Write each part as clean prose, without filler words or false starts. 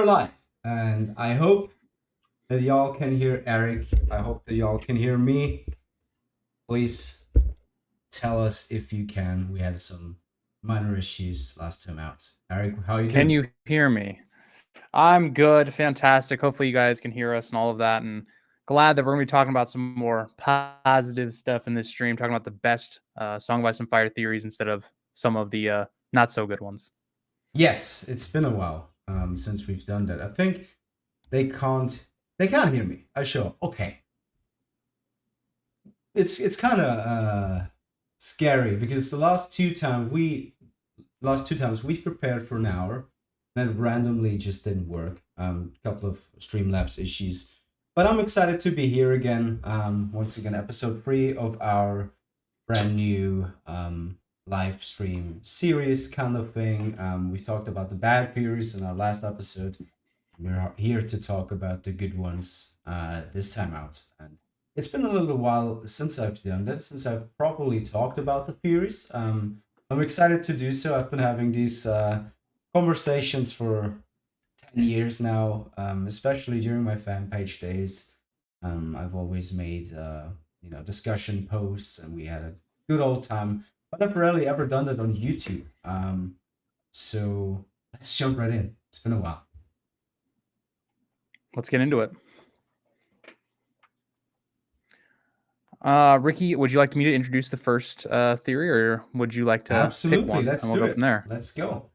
are live, and I hope that y'all can hear Eric. I hope that y'all can hear me. Please tell us if you can. We had some minor issues last time out. Eric, how you Can doing? you hear me? I'm good, fantastic. Hopefully, you guys can hear us and all of that. And glad that we're going to be talking about some more positive stuff in this stream, talking about the best Song by Some Fire theories instead of some of the not so good ones. Yes, it's been a while since we've done that. I think they can't they can't hear me. I sure. Okay. It's kind of scary because the last two times we've prepared for an hour, and it randomly just didn't work. A couple of Streamlabs issues, but I'm excited to be here again. Once again, episode 3 of our brand new live stream series kind of thing. We talked about the bad theories in our last episode. We're here to talk about the good ones this time out. And it's been a little while since I've done that, since I've properly talked about the theories. I'm excited to do so. I've been having these conversations for 10 years now, especially during my fan page days. I've always made discussion posts, and we had a good old time. But I've rarely ever done it on YouTube. So let's jump right in. It's been a while. Let's get into it. Ricky, would you like me to introduce the first theory, or would you like to pick Absolutely. one Let's and we'll do go from it. there? Let's go.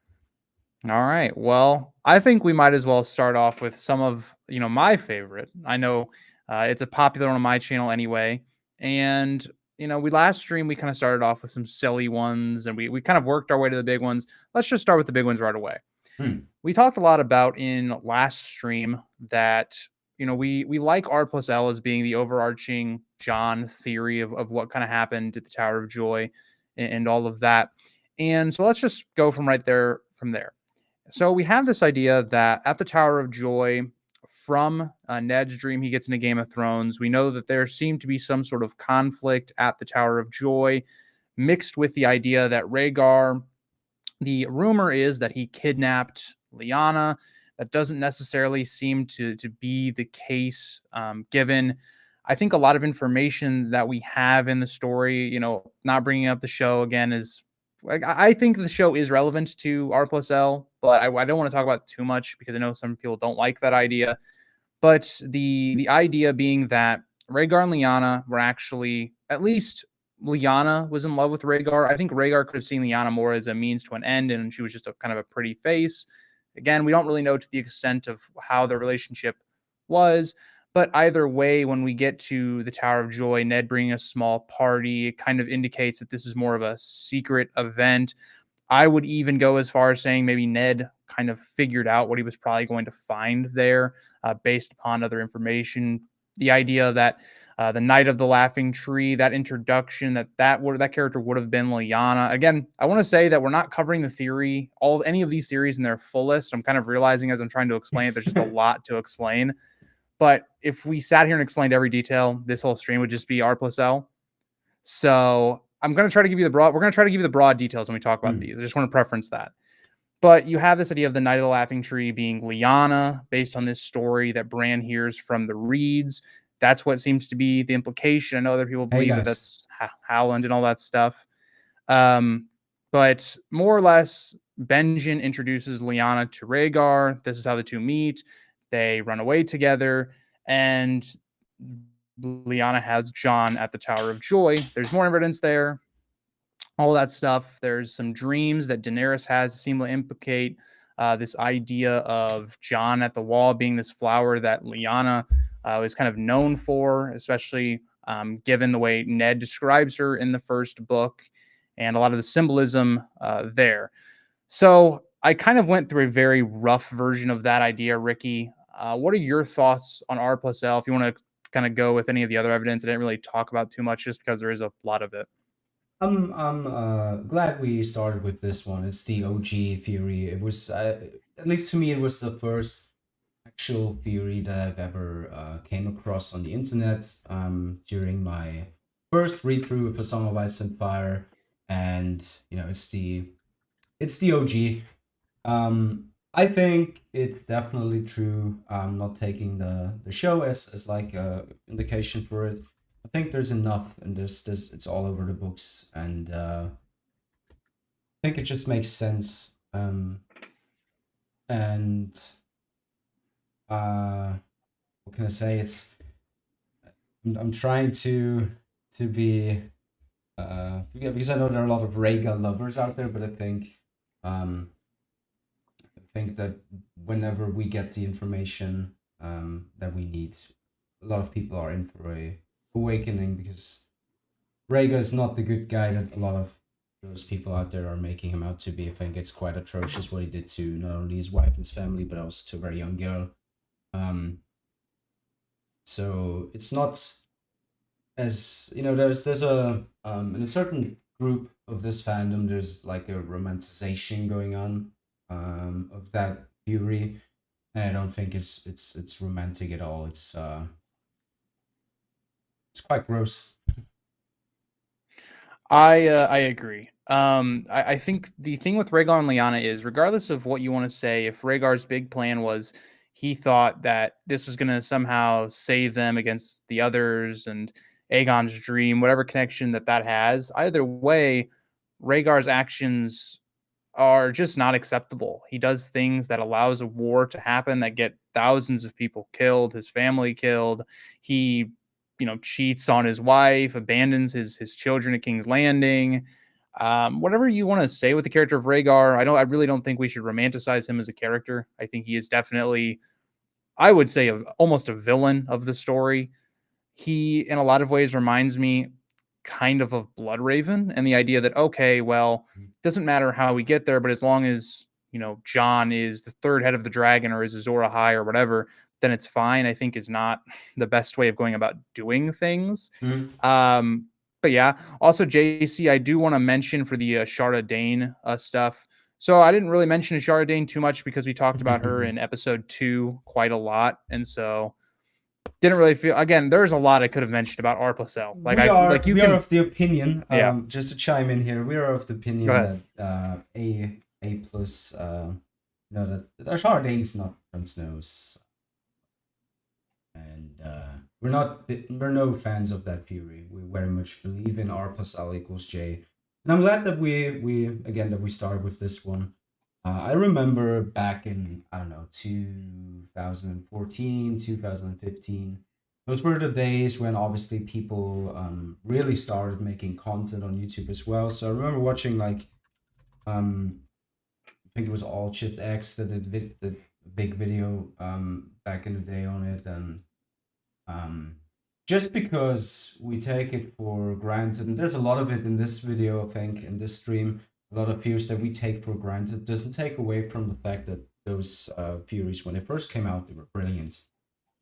All right. Well, I think we might as well start off with some of my favorite. I know it's a popular one on my channel anyway, and we last stream we kind of started off with some silly ones, and we kind of worked our way to the big ones. Let's just start with the big ones right away. Hmm. We talked a lot about in last stream that we like R plus L as being the overarching John theory of what kind of happened at the Tower of Joy and all of that. And so let's just go from there. So we have this idea that at the Tower of Joy, from Ned's dream, he gets into Game of Thrones. We know that there seemed to be some sort of conflict at the Tower of Joy, mixed with the idea that Rhaegar, the rumor is that he kidnapped Lyanna. That doesn't necessarily seem to be the case, given I think a lot of information that we have in the story. Not bringing up the show again is I think the show is relevant to R plus L, but I don't want to talk about too much because I know some people don't like that idea. But the idea being that Rhaegar and Lyanna were actually, at least Lyanna was in love with Rhaegar. I think Rhaegar could have seen Lyanna more as a means to an end, and she was just a kind of a pretty face. Again, we don't really know to the extent of how their relationship was, but either way, when we get to the Tower of Joy, Ned bringing a small party, it kind of indicates that this is more of a secret event. I would even go as far as saying maybe Ned kind of figured out what he was probably going to find there based upon other information. The idea that the Knight of the Laughing Tree, that introduction, that character would have been Lyanna. Again, I want to say that we're not covering the theory, any of these theories in their fullest. I'm kind of realizing as I'm trying to explain it, there's just a lot to explain. But if we sat here and explained every detail, this whole stream would just be R plus L. So I'm going to try to give you the broad. We're going to try to give you the broad details when we talk about these. I just want to preference that. But you have this idea of the Knight of the Laughing Tree being Lyanna, based on this story that Bran hears from the Reeds. That's what seems to be the implication. I know other people Hey believe that guys. that's Howland and all that stuff. But more or less, Benjen introduces Lyanna to Rhaegar. This is how the two meet. They run away together, and Lyanna has Jon at the Tower of Joy. There's more evidence there. All that stuff. There's some dreams that Daenerys has seem to implicate this idea of Jon at the Wall being this flower that Lyanna is kind of known for, especially given the way Ned describes her in the first book and a lot of the symbolism there. So I kind of went through a very rough version of that idea, Ricky. What are your thoughts on R plus L? If you want to kind of go with any of the other evidence, I didn't really talk about too much just because there is a lot of it. I'm glad we started with this one. It's the OG theory. It was at least to me it was the first actual theory that I've ever came across on the internet during my first read through of A Song of Ice and Fire, and it's the OG. I think it's definitely true. Not taking the show as like a indication for it. I think there's enough in this it's all over the books, and I think it just makes sense. And what can I say? I'm trying to be yeah, because I know there are a lot of Rhaegar lovers out there, but um I think that whenever we get the information that we need, a lot of people are in for a awakening, because Rhaegar is not the good guy that a lot of those people out there are making him out to be. I think it's quite atrocious what he did to not only his wife and his family, but also to a very young girl. Um, so it's not as there's a in a certain group of this fandom, there's like a romanticization going on of that fury, and I don't think it's romantic at all. It's quite gross. I agree. I think the thing with Rhaegar and Lyanna is, regardless of what you want to say, if Rhaegar's big plan was he thought that this was going to somehow save them against the others and Aegon's dream, whatever connection that has, either way, Rhaegar's actions are just not acceptable. He does things that allows a war to happen that get thousands of people killed, his family killed. He, cheats on his wife, abandons his children at King's Landing. Whatever you want to say with the character of Rhaegar, I really don't think we should romanticize him as a character. I think he is definitely, I would say, almost a villain of the story. He, in a lot of ways, reminds me kind of Bloodraven, and the idea that, okay, well, doesn't matter how we get there, but as long as Jon is the third head of the dragon or is Azor Ahai or whatever, then it's fine. I think is not the best way of going about doing things. Mhm. Um, but yeah, also JC, I do want to mention for the Shara Dane stuff. So I didn't really mention Shara Dane too much because we talked about her in episode 2 quite a lot, and so didn't really feel. Again, there's a lot I could have mentioned about R plus L. Like you We are can, of the opinion, yeah. just to chime in here, we are of the Go opinion ahead. that A plus that Chardonnay is not Jon Snow's, and we're no fans of that theory. We very much believe in R plus L equals J, and I'm glad that we again that we started with this one. I remember back in, I don't know, 2014, 2015. Those were the days when obviously people really started making content on YouTube as well. So I remember watching like I think it was All Shift X that did the big video back in the day on it, and um, just because we take it for granted, and there's a lot of it in this video, I think, in this stream, a lot of theories that we take for granted doesn't take away from the fact that those theories, when they first came out, they were brilliant.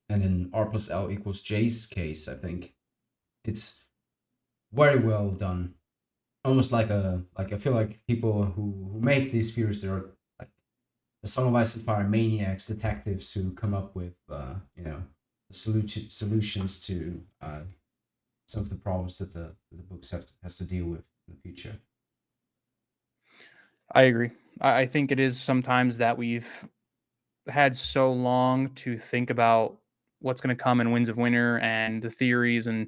And in R plus L equals J's case, I think it's very well done. Almost like I feel like people who make these theories, they're like the Song of Ice and Fire maniacs, detectives who come up with solutions to some of the problems that the books has to deal with in the future. I agree. I think it is sometimes that we've had so long to think about what's going to come in Winds of Winter and the theories, and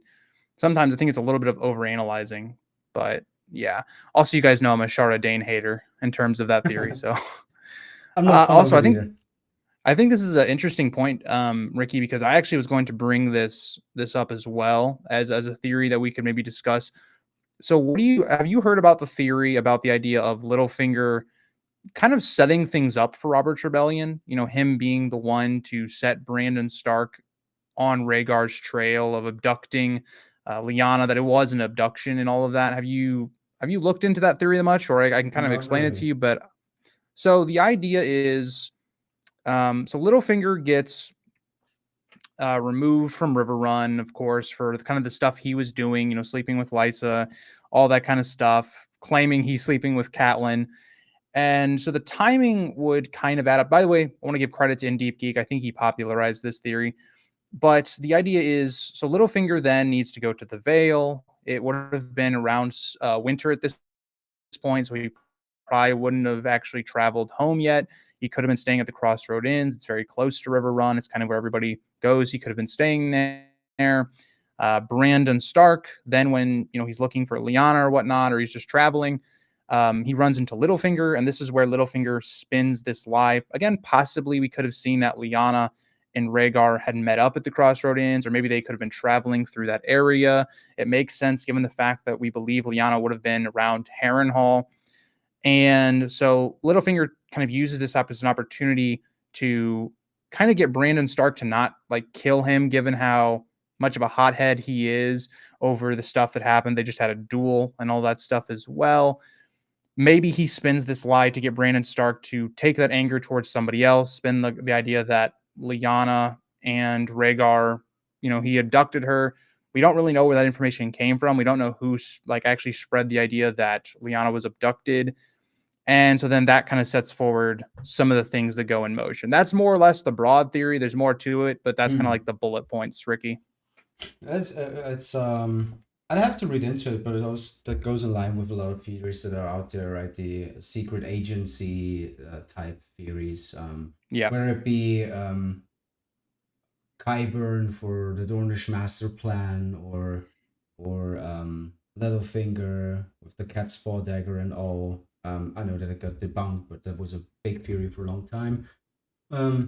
sometimes I think it's a little bit of overanalyzing. But yeah, also you guys know I'm a Shara Dane hater in terms of that theory. So I'm not fond of also it either. I think this is an interesting point, Ricky, because I actually was going to bring this up as well as a theory that we could maybe discuss. So, what do you have you heard about the theory about the idea of Littlefinger kind of setting things up for Robert's Rebellion? Him being the one to set Brandon Stark on Rhaegar's trail of abducting Lyanna, that it was an abduction and all of that. Have you looked into that theory that much, or I can kind of Not explain it to really. you? But so the idea is, so Littlefinger gets removed from River Run, of course, for kind of the stuff he was doing, sleeping with Lysa, all that kind of stuff, claiming he's sleeping with Catelyn. And so the timing would kind of add up. By the way, I want to give credit to In Deep Geek. I think he popularized this theory. But the idea is, so Littlefinger then needs to go to the Vale. It would have been around winter at this point, so he probably wouldn't have actually traveled home yet. He could have been staying at the Crossroad Inns. It's very close to River Run. It's kind of where everybody goes. He could have been staying there. Brandon Stark, then when he's looking for Lyanna or whatnot, or he's just traveling, he runs into Littlefinger, and this is where Littlefinger spins this lie. Again, possibly we could have seen that Lyanna and Rhaegar had met up at the Crossroad Inns, or maybe they could have been traveling through that area. It makes sense given the fact that we believe Lyanna would have been around Harrenhal. And so Littlefinger kind of uses this up as an opportunity to kind of get Brandon Stark to not kill him, given how much of a hothead he is over the stuff that happened. They just had a duel and all that stuff as well. Maybe he spins this lie to get Brandon Stark to take that anger towards somebody else, spin the idea that Lyanna and Rhaegar, he abducted her. We don't really know where that information came from. We don't know who actually spread the idea that Lyanna was abducted. And so then that kind of sets forward some of the things that go in motion. That's more or less the broad theory. There's more to it, but that's kind of like the bullet points, Ricky. It's I'd have to read into it, but that goes in line with a lot of theories that are out there, right? The secret agency type theories. Yeah. Whether it be Qyburn for the Dornish master plan, or Littlefinger with the Catspaw dagger and all. I know that it got debunked, but that was a big theory for a long time. Yeah,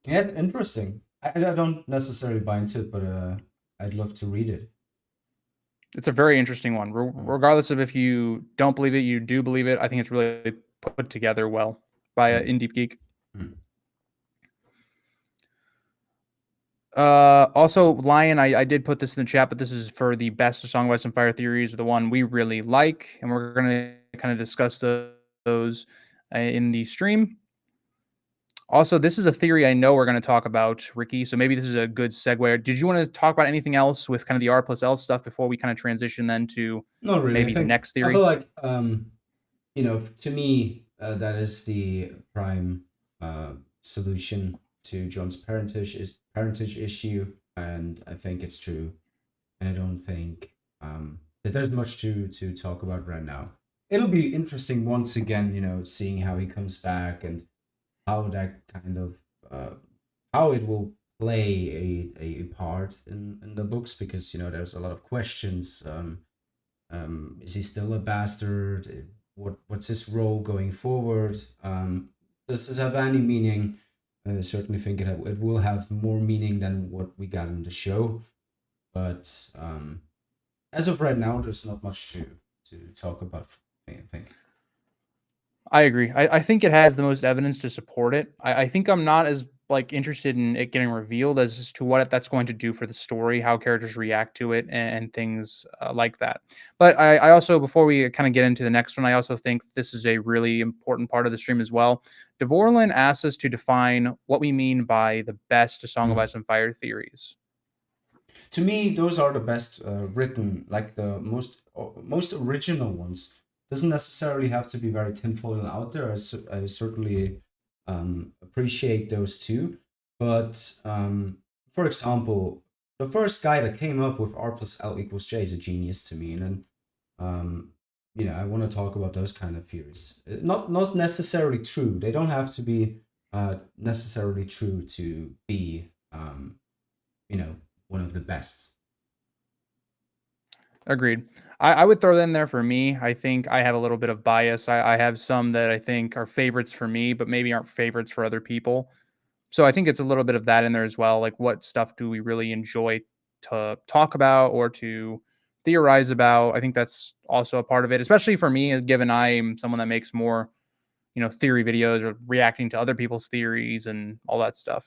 it's interesting. I don't necessarily buy into it, but I'd love to read it. It's a very interesting one. Regardless of if you don't believe it, you do believe it. I think it's really put together well by In Deep Geek. Also, Lion, I did put this in the chat, but this is for the best of Song of Ice and Fire theories, the one we really like, and we're going to kind of discuss those in the stream. Also, this is a theory I know we're going to talk about, Ricky, so maybe this is a good segue. Did you want to talk about anything else with kind of the R+L stuff before we kind of transition then to Not really. maybe the next theory? I feel like, to me, that is the prime solution to Jon's parentage issue, and I think it's true. And I don't think that there's much to talk about right now. It'll be interesting once again, seeing how he comes back and how that kind of how it will play a part in the books, because there's a lot of questions. Is he still a bastard? What's his role going forward? Does this have any meaning? I certainly think it will have more meaning than what we got in the show, but as of right now, there's not much to talk about, I think. I agree. I think it has the most evidence to support it. I think I'm not as interested in it getting revealed as to what that's going to do for the story, how characters react to it, and things like that. But I also, before we kind of get into the next one, I also think this is a really important part of the stream as well. Devorlin asks us to define what we mean by the best A Song of Ice and Fire theories. To me, those are the best written, like the most original ones. Doesn't necessarily have to be very tinfoil out there. I certainly appreciate those too. But for example, the first guy that came up with R+L=J is a genius to me. And then, I want to talk about those kind of theories. Not necessarily true. They don't have to be necessarily true to be, one of the best. Agreed. I would throw that in there for me. I think I have a little bit of bias. I have some that I think are favorites for me, but maybe aren't favorites for other people. So I think it's a little bit of that in there as well. Like, what stuff do we really enjoy to talk about or to theorize about? I think that's also a part of it, especially for me, given I'm someone that makes more, theory videos or reacting to other people's theories and all that stuff.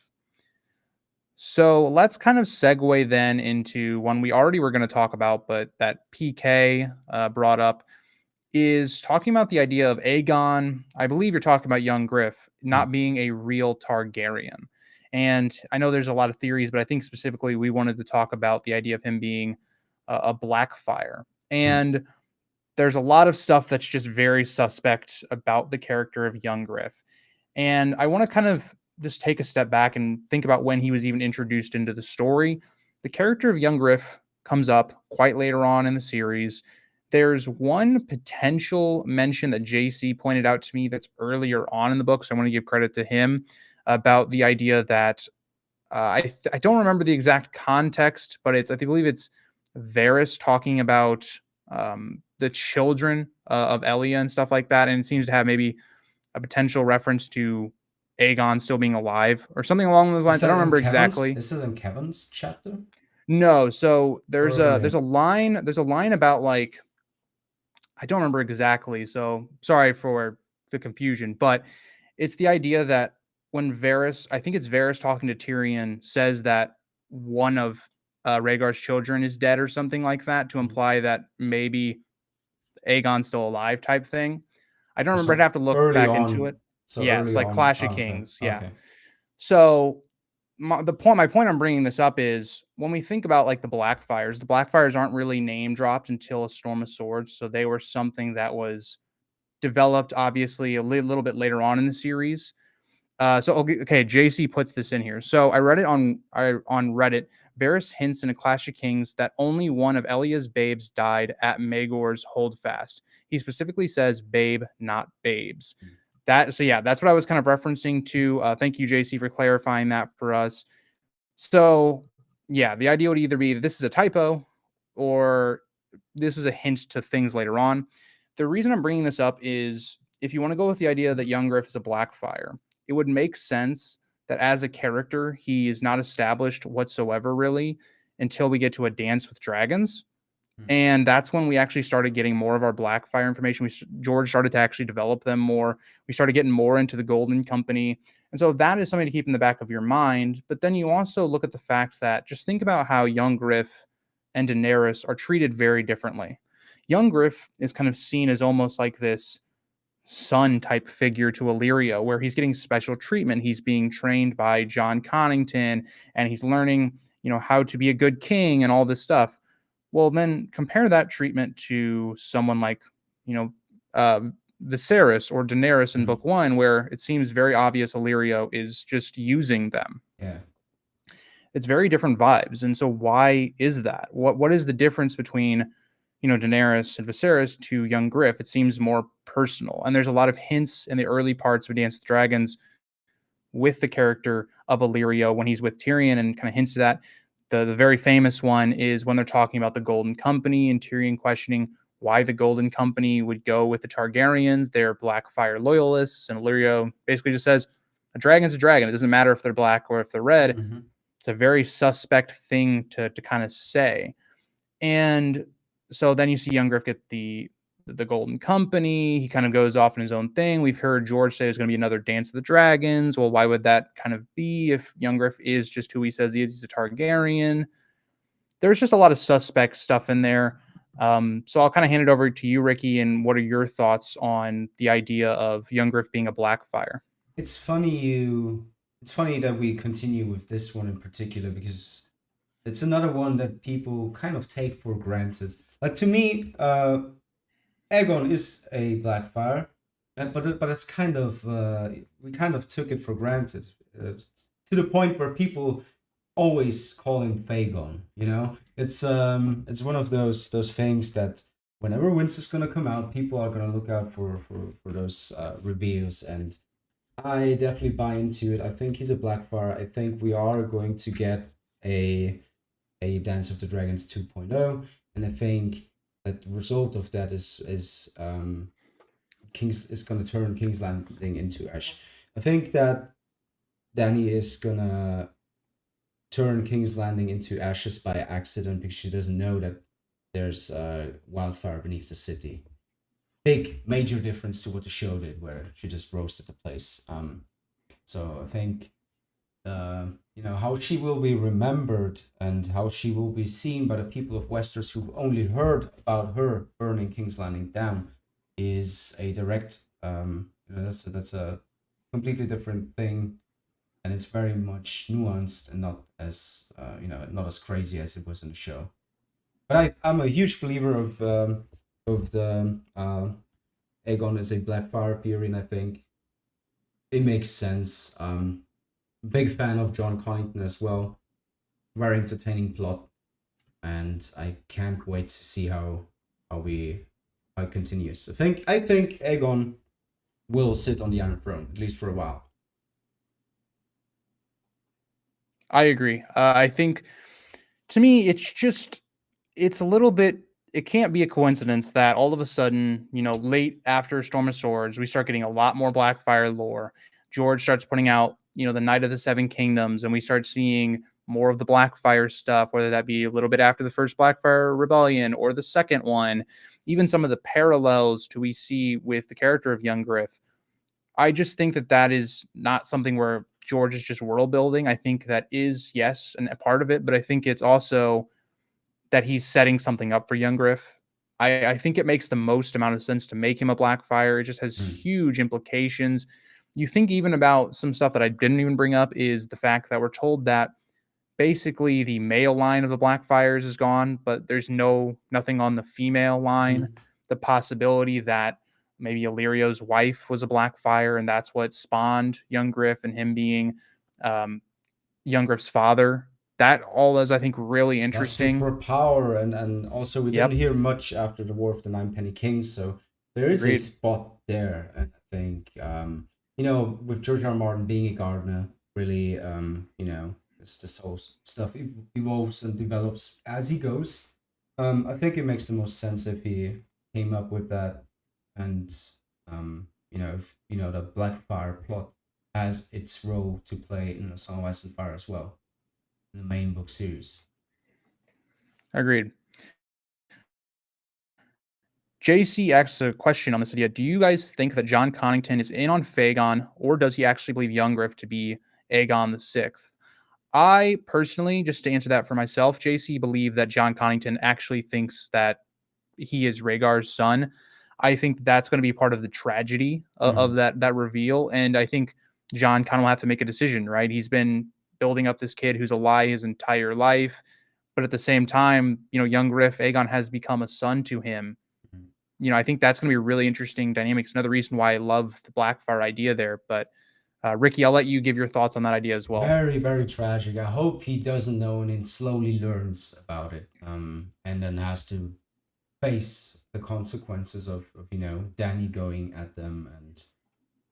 So let's kind of segue then into one we already were going to talk about, but that PK brought up, is talking about the idea of Aegon. I believe you're talking about young Griff not being a real Targaryen. And I know there's a lot of theories, but I think specifically we wanted to talk about the idea of him being a Blackfire. And there's a lot of stuff that's just very suspect about the character of young Griff. And I want to kind of just take a step back and think about when he was even introduced into the story. The character of young Griff comes up quite later on in the series. There's one potential mention that JC pointed out to me that's earlier on in the book, so I want to give credit to him about the idea that I don't remember the exact context, but I believe it's Varys talking about the children of Elia and stuff like that, and it seems to have maybe a potential reference to Aegon still being alive or something along those Is lines. I that don't in remember Kevin's? exactly. Is this in Kevin's chapter No, so there's or a earlier? there's a line about like I don't remember exactly, so sorry for the confusion, but it's the idea that when Varys, I think it's Varys talking to Tyrion, says that one of Rhaegar's children is dead or something like that to Mhm. imply that maybe Aegon's still alive type thing. I don't remember. I'd So have to look early back into it. on. So Yes, early like on. Clash of Oh, okay. Kings. Yeah. Okay. So my point I'm bringing this up is when we think about like the Blackfires aren't really name dropped until A Storm of Swords. So they were something that was developed obviously little bit later on in the series. Okay, JC puts this in here. So I read it on Reddit. Varys hints in A Clash of Kings that only one of Elia's babes died at Maegor's holdfast. He specifically says babe, not babes. That's what I was kind of referencing to. Thank you, JC, for clarifying that for us. So yeah, the idea would either be that this is a typo or this is a hint to things later on. The reason I'm bringing this up is if you want to go with the idea that Young Griff is a Blackfire, it would make sense that as a character, he is not established whatsoever really until we get to A Dance with Dragons. Mm. And that's when we actually started getting more of our Blackfire information. George started to actually develop them more. We started getting more into the Golden Company. And so that is something to keep in the back of your mind. But then you also look at the fact that just think about how young Griff and Daenerys are treated very differently. Young Griff is kind of seen as almost like this son type figure to Illyrio, where he's getting special treatment. He's being trained by John Connington and he's learning, how to be a good king and all this stuff. Well, then compare that treatment to someone like, you know, uh, Viserys or Daenerys in Mhm. Book One, where it seems very obvious Illyrio is just using them. Yeah. It's very different vibes, and so why is that? What is the difference between, Daenerys and Viserys to young Griff? It seems more personal, and there's a lot of hints in the early parts of Dance with Dragons with the character of Illyrio when he's with Tyrion, and kind of hints to that. The very famous one is when they're talking about the Golden Company and Tyrion questioning why the Golden Company would go with the Targaryens. They're Blackfire loyalists, and Illyrio basically just says, "A dragon's a dragon. It doesn't matter if they're black or if they're red." Hmm. It's a very suspect thing to kind of say. And so then you see Young Griff get the Golden Company. He kind of goes off in his own thing. We've heard George say there's going to be another Dance of the Dragons. Well, why would that kind of be if Young Griff is just who he says he is? He's a Targaryen. There's just a lot of suspect stuff in there. So I'll kind of hand it over to you, Ricky. And what are your thoughts on the idea of Young Griff being a Blackfire? It's funny you. It's funny that we continue with this one in particular because it's another one that people kind of take for granted. Like to me, Aegon is a Blackfire, but it's kind of we kind of took it for granted to the point where people always call him Fagon. It's one of those things that whenever Winds is gonna come out, people are gonna look out for those reveals, and I definitely buy into it. I think he's a Blackfire. I think we are going to get a a Dance of the Dragons 2.0, and I think that the result of that is King's is gonna turn King's Landing into ash. I think that Danny is gonna turn King's Landing into ashes by accident because she doesn't know that there's wildfire beneath the city. Big major difference to what the show did, where she just roasted the place. So I think how she will be remembered and how she will be seen by the people of Westeros who've only heard about her burning King's Landing down is a direct that's a completely different thing, and it's very much nuanced and not as not as crazy as it was in the show. But I'm a huge believer of the Aegon is a Blackfire theory, and I think it makes sense. Big fan of John Connington as well. Very entertaining plot, and I can't wait to see how how it continues. I think Aegon will sit on the Iron Throne at least for a while. I agree. I think to me, it's a little bit. It can't be a coincidence that all of a sudden, late after Storm of Swords, we start getting a lot more Blackfire lore. George starts putting out, the Night of the Seven Kingdoms, and we start seeing more of the Blackfire stuff, whether that be a little bit after the first Blackfire Rebellion or the second one, even some of the parallels to we see with the character of Young Griff. I just think that that is not something where George is just world building. I think that is, yes, and a part of it, but I think it's also that he's setting something up for Young Griff. I think it makes the most amount of sense to make him a Blackfire. It just has Mm. huge implications. You think even about some stuff that I didn't even bring up is the fact that we're told that basically the male line of the Blackfires is gone, but there's nothing on the female line. Mm. The possibility that maybe Illyrio's wife was a Blackfire, and that's what spawned Young Griff and him being um, Young Griff's father. That all is, I think, really Lusting interesting. for power, and also we didn't Yep, hear much after the War of the Nine Penny Kings, so there is a agreed. spot there. And I think you know, with George R. R. Martin being a gardener, really you know, this whole stuff evolves and develops as he goes. I think it makes the most sense if he came up with that, and you know, if you know the Blackfire plot has its role to play in the Song of Ice and Fire as well, in the main book series. Agreed. JC asks a question on this idea. Do you guys think that John Connington is in on Fagon, or does he actually believe Young Griff to be Aegon the Sixth? I personally, just to answer that for myself, JC, believe that John Connington actually thinks that he is Rhaegar's son. I think that's going to be part of the tragedy of Mhm. that reveal, and I think John kind of will have to make a decision. Right? He's been building up this kid who's a lie his entire life, but at the same time, young Griff Aegon has become a son to him. Mhm. I think that's going to be a really interesting dynamic. It's another reason why I love the Blackfire idea there. But Ricky, I'll let you give your thoughts on that idea as well. Very, very tragic. I hope he doesn't know and then slowly learns about it, and then has to face the consequences of you know Danny going at them and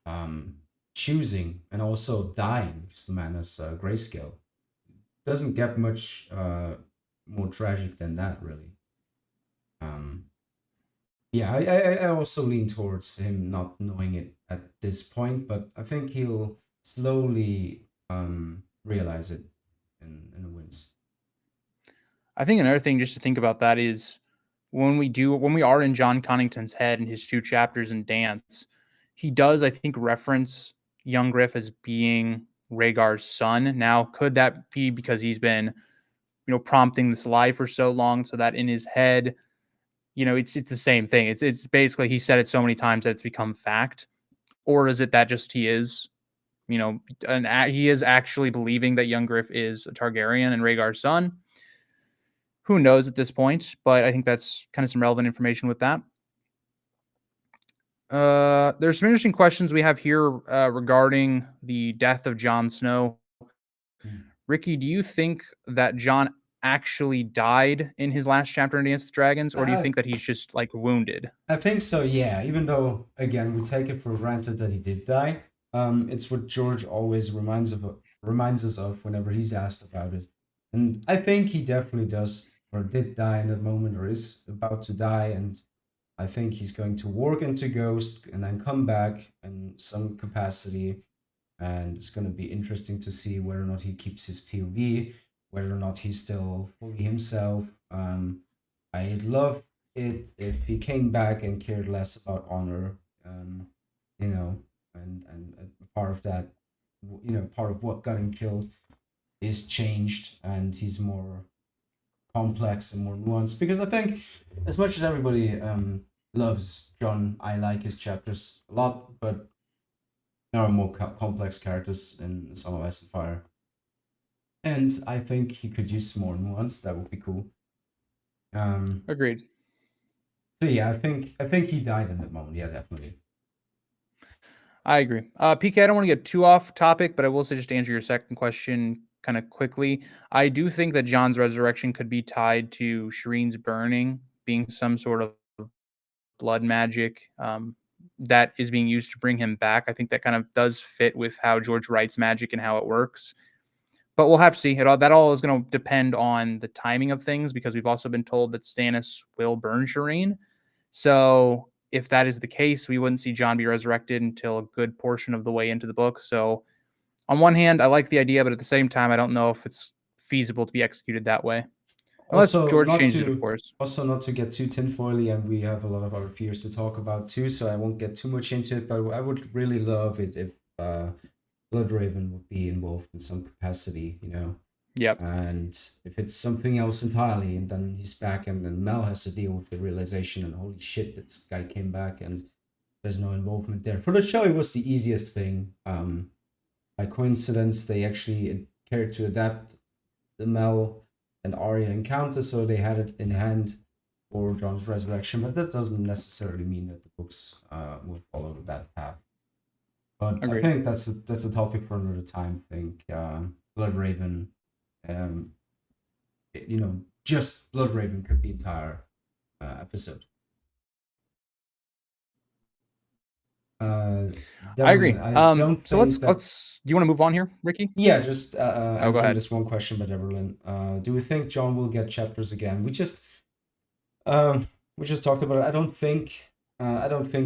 um, choosing and also dying because the man has grayscale. Doesn't get much more tragic than that, really. Um, yeah, I also lean towards him not knowing it at this point, but I think he'll slowly realize it in the wins. I think another thing just to think about that is when we are in John Connington's head in his two chapters in Dance, he does, I think, reference young Griff as being Rhaegar's son. Now, could that be because he's been, prompting this lie for so long, so that in his head, it's the same thing. It's basically he said it so many times that it's become fact, or is it that just he is, he is actually believing that young Griff is a Targaryen and Rhaegar's son? Who knows at this point? But I think that's kind of some relevant information with that. There's some interesting questions we have here regarding the death of Jon Snow. Mm. Ricky, do you think that Jon actually died in his last chapter in Dance with Dragons, or do you I think that he's just like wounded? I think so, yeah. Even though again we take it for granted that he did die, it's what George always reminds us of whenever he's asked about it, and I think he definitely does or did die in that moment or is about to die, and I think he's going to work into Ghost and then come back in some capacity. And it's going to be interesting to see whether or not he keeps his POV, whether or not he's still fully himself. I'd love it if he came back and cared less about honor, you know, and part of that, you know, part of what got him killed is changed and he's more complex and more nuanced. Because I think, as much as everybody loves John, I like his chapters a lot, but there are more complex characters in Song of Ice and Fire, and I think he could use more nuance. That would be cool. Um, Agreed. so yeah, I think he died in that moment. Yeah, definitely. I agree. PK, I don't want to get too off topic, but I will say just to answer your second question kind of quickly. I do think that John's resurrection could be tied to Shireen's burning being some sort of blood magic that is being used to bring him back. I think that kind of does fit with how George writes magic and how it works. But we'll have to see. That all is going to depend on the timing of things, because we've also been told that Stannis will burn Shireen. So if that is the case, we wouldn't see Jon be resurrected until a good portion of the way into the book. So on one hand, I like the idea, but at the same time, I don't know if it's feasible to be executed that way. Unless Also, George changes it, of course. not to get too tinfoily, and we have a lot of other fears to talk about too, so I won't get too much into it. But I would really love it if Bloodraven would be involved in some capacity, you know. Yep. And if it's something else entirely, and then he's back, and then Mel has to deal with the realization, and holy shit, this guy came back, and there's no involvement there. For the show, it was the easiest thing. By coincidence, they actually cared to adapt the Mel and Arya encounter, so they had it in hand for Jon's resurrection. But that doesn't necessarily mean that the books will follow that path. But Agreed. I think that's a topic for another time. I think Bloodraven, just Bloodraven could be entire episode. I agree. So let's. Do you want to move on here, Ricky? Yeah, just go answering ahead. this one question by Everlyn. Do we think Jon will get chapters again? We just talked about it. I don't think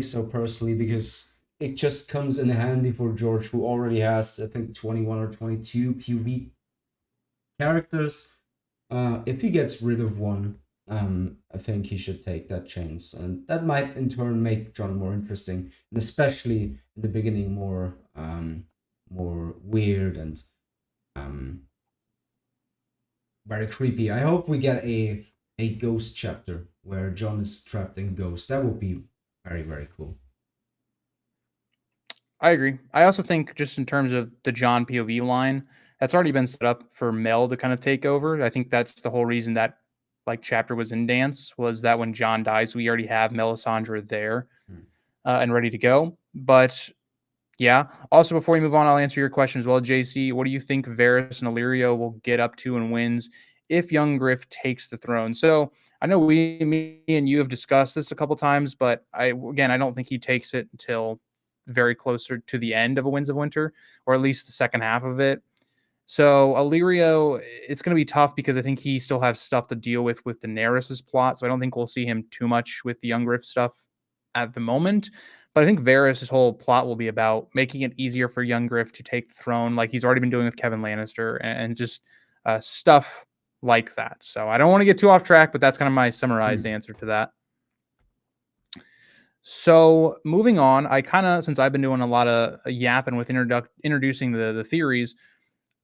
so personally, because it just comes in handy for George, who already has, I think, 21 or 22 PV characters. If he gets rid of one, I think he should take that chance, and that might in turn make Jon more interesting, and especially in the beginning more weird and very creepy. I hope we get a ghost chapter where Jon is trapped in ghost. That would be very, very cool. I agree. I also think, just in terms of the Jon POV line, that's already been set up for Mel to kind of take over. I think that's the whole reason that chapter was in Dance, was that when Jon dies, we already have Melisandre there and ready to go. But yeah. Also, before we move on, I'll answer your question as well, JC. What do you think Varys and Illyrio will get up to and wins if young Griff takes the throne? So I know me and you have discussed this a couple times, but I don't think he takes it until very closer to the end of A Winds of Winter, or at least the second half of it. So Illyrio, it's going to be tough, because I think he still has stuff to deal with Daenerys' plot. So I don't think we'll see him too much with the young Griff stuff at the moment. But I think Varys' whole plot will be about making it easier for young Griff to take the throne, like he's already been doing with Kevin Lannister, and just stuff like that. So I don't want to get too off track, but that's kind of my summarized answer to that. So moving on, since I've been doing a lot of yapping with introducing the theories,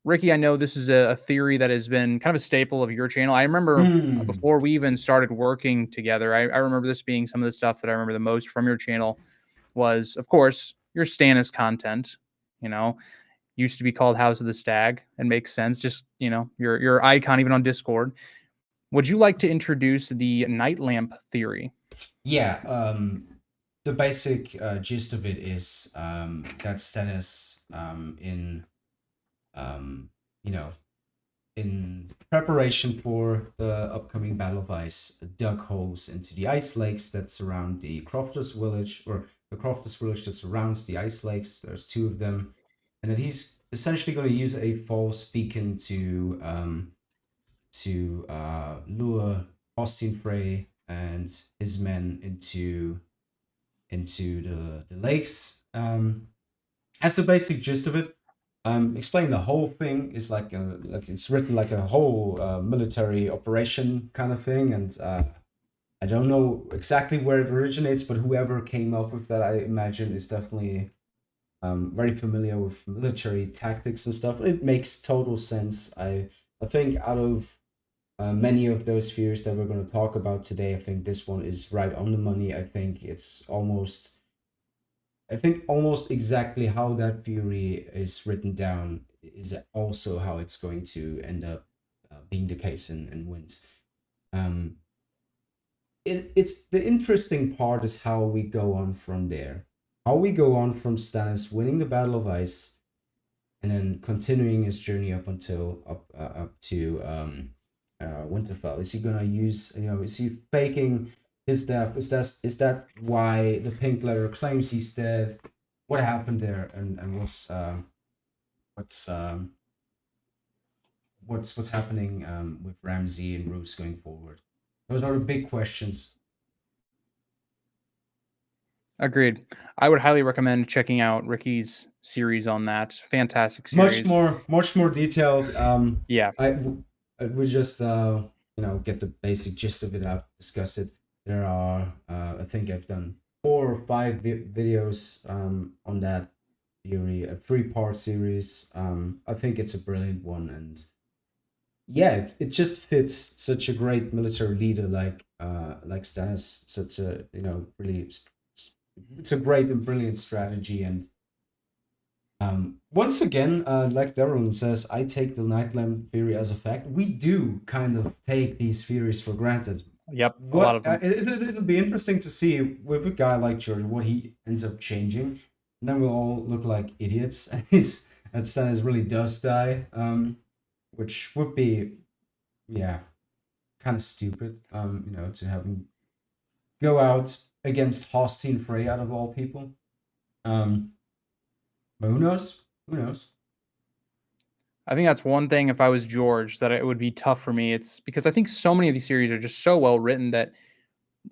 Ricky, I know this is a theory that has been kind of a staple of your channel. I remember before we even started working together, I remember this being some of the stuff that I remember the most from your channel was, of course, your Stannis content. Used to be called House of the Stag, and makes sense. Just, your icon even on Discord. Would you like to introduce the Night Lamp theory? Yeah, the basic gist of it is that Stannis in preparation for the upcoming Battle of Ice, dug holes into the ice lakes that surround the Crofters village, or the Crofters village that surrounds the ice lakes. There's two of them, and that he's essentially going to use a false beacon to lure Austin Frey and his men into the lakes. That's the basic gist of it. Explain the whole thing is like it's written like a whole military operation kind of thing, and I don't know exactly where it originates, but whoever came up with that, I imagine, is definitely very familiar with military tactics and stuff. It makes total sense. I think out of many of those fears that we're going to talk about today, I think this one is right on the money. I think almost exactly how that theory is written down is also how it's going to end up being the case in Winds. It's the interesting part is how we go on from there. How we go on from Stannis winning the Battle of Ice, and then continuing his journey up to Winterfell. Is he gonna use? Is he faking his death? Is that why the Pink Letter claims he's dead? What happened there, and what's what's happening with Ramsay and Roose going forward? Those are the big questions. Agreed. I would highly recommend checking out Ricky's series on that. Fantastic Much series. more, much more detailed. Yeah. I would just get the basic gist of it out, discuss it. There are I think I've done 4 or 5 videos on that theory, a 3-part series. I think it's a brilliant one, and yeah, it just fits such a great military leader like Stannis. Such a really, it's a great and brilliant strategy. And once again, like Darren says, I take the Nightlamp theory as a fact. We do kind of take these theories for granted. Yep. A lot of them. It'll be interesting to see with a guy like George what he ends up changing. And then we'll all look like idiots, and Stannis really does die, which would be, yeah, kind of stupid. To have him go out against Hostine Frey out of all people. But who knows? Who knows? I think that's one thing if I was George that it would be tough for me. It's because I think so many of these series are just so well written that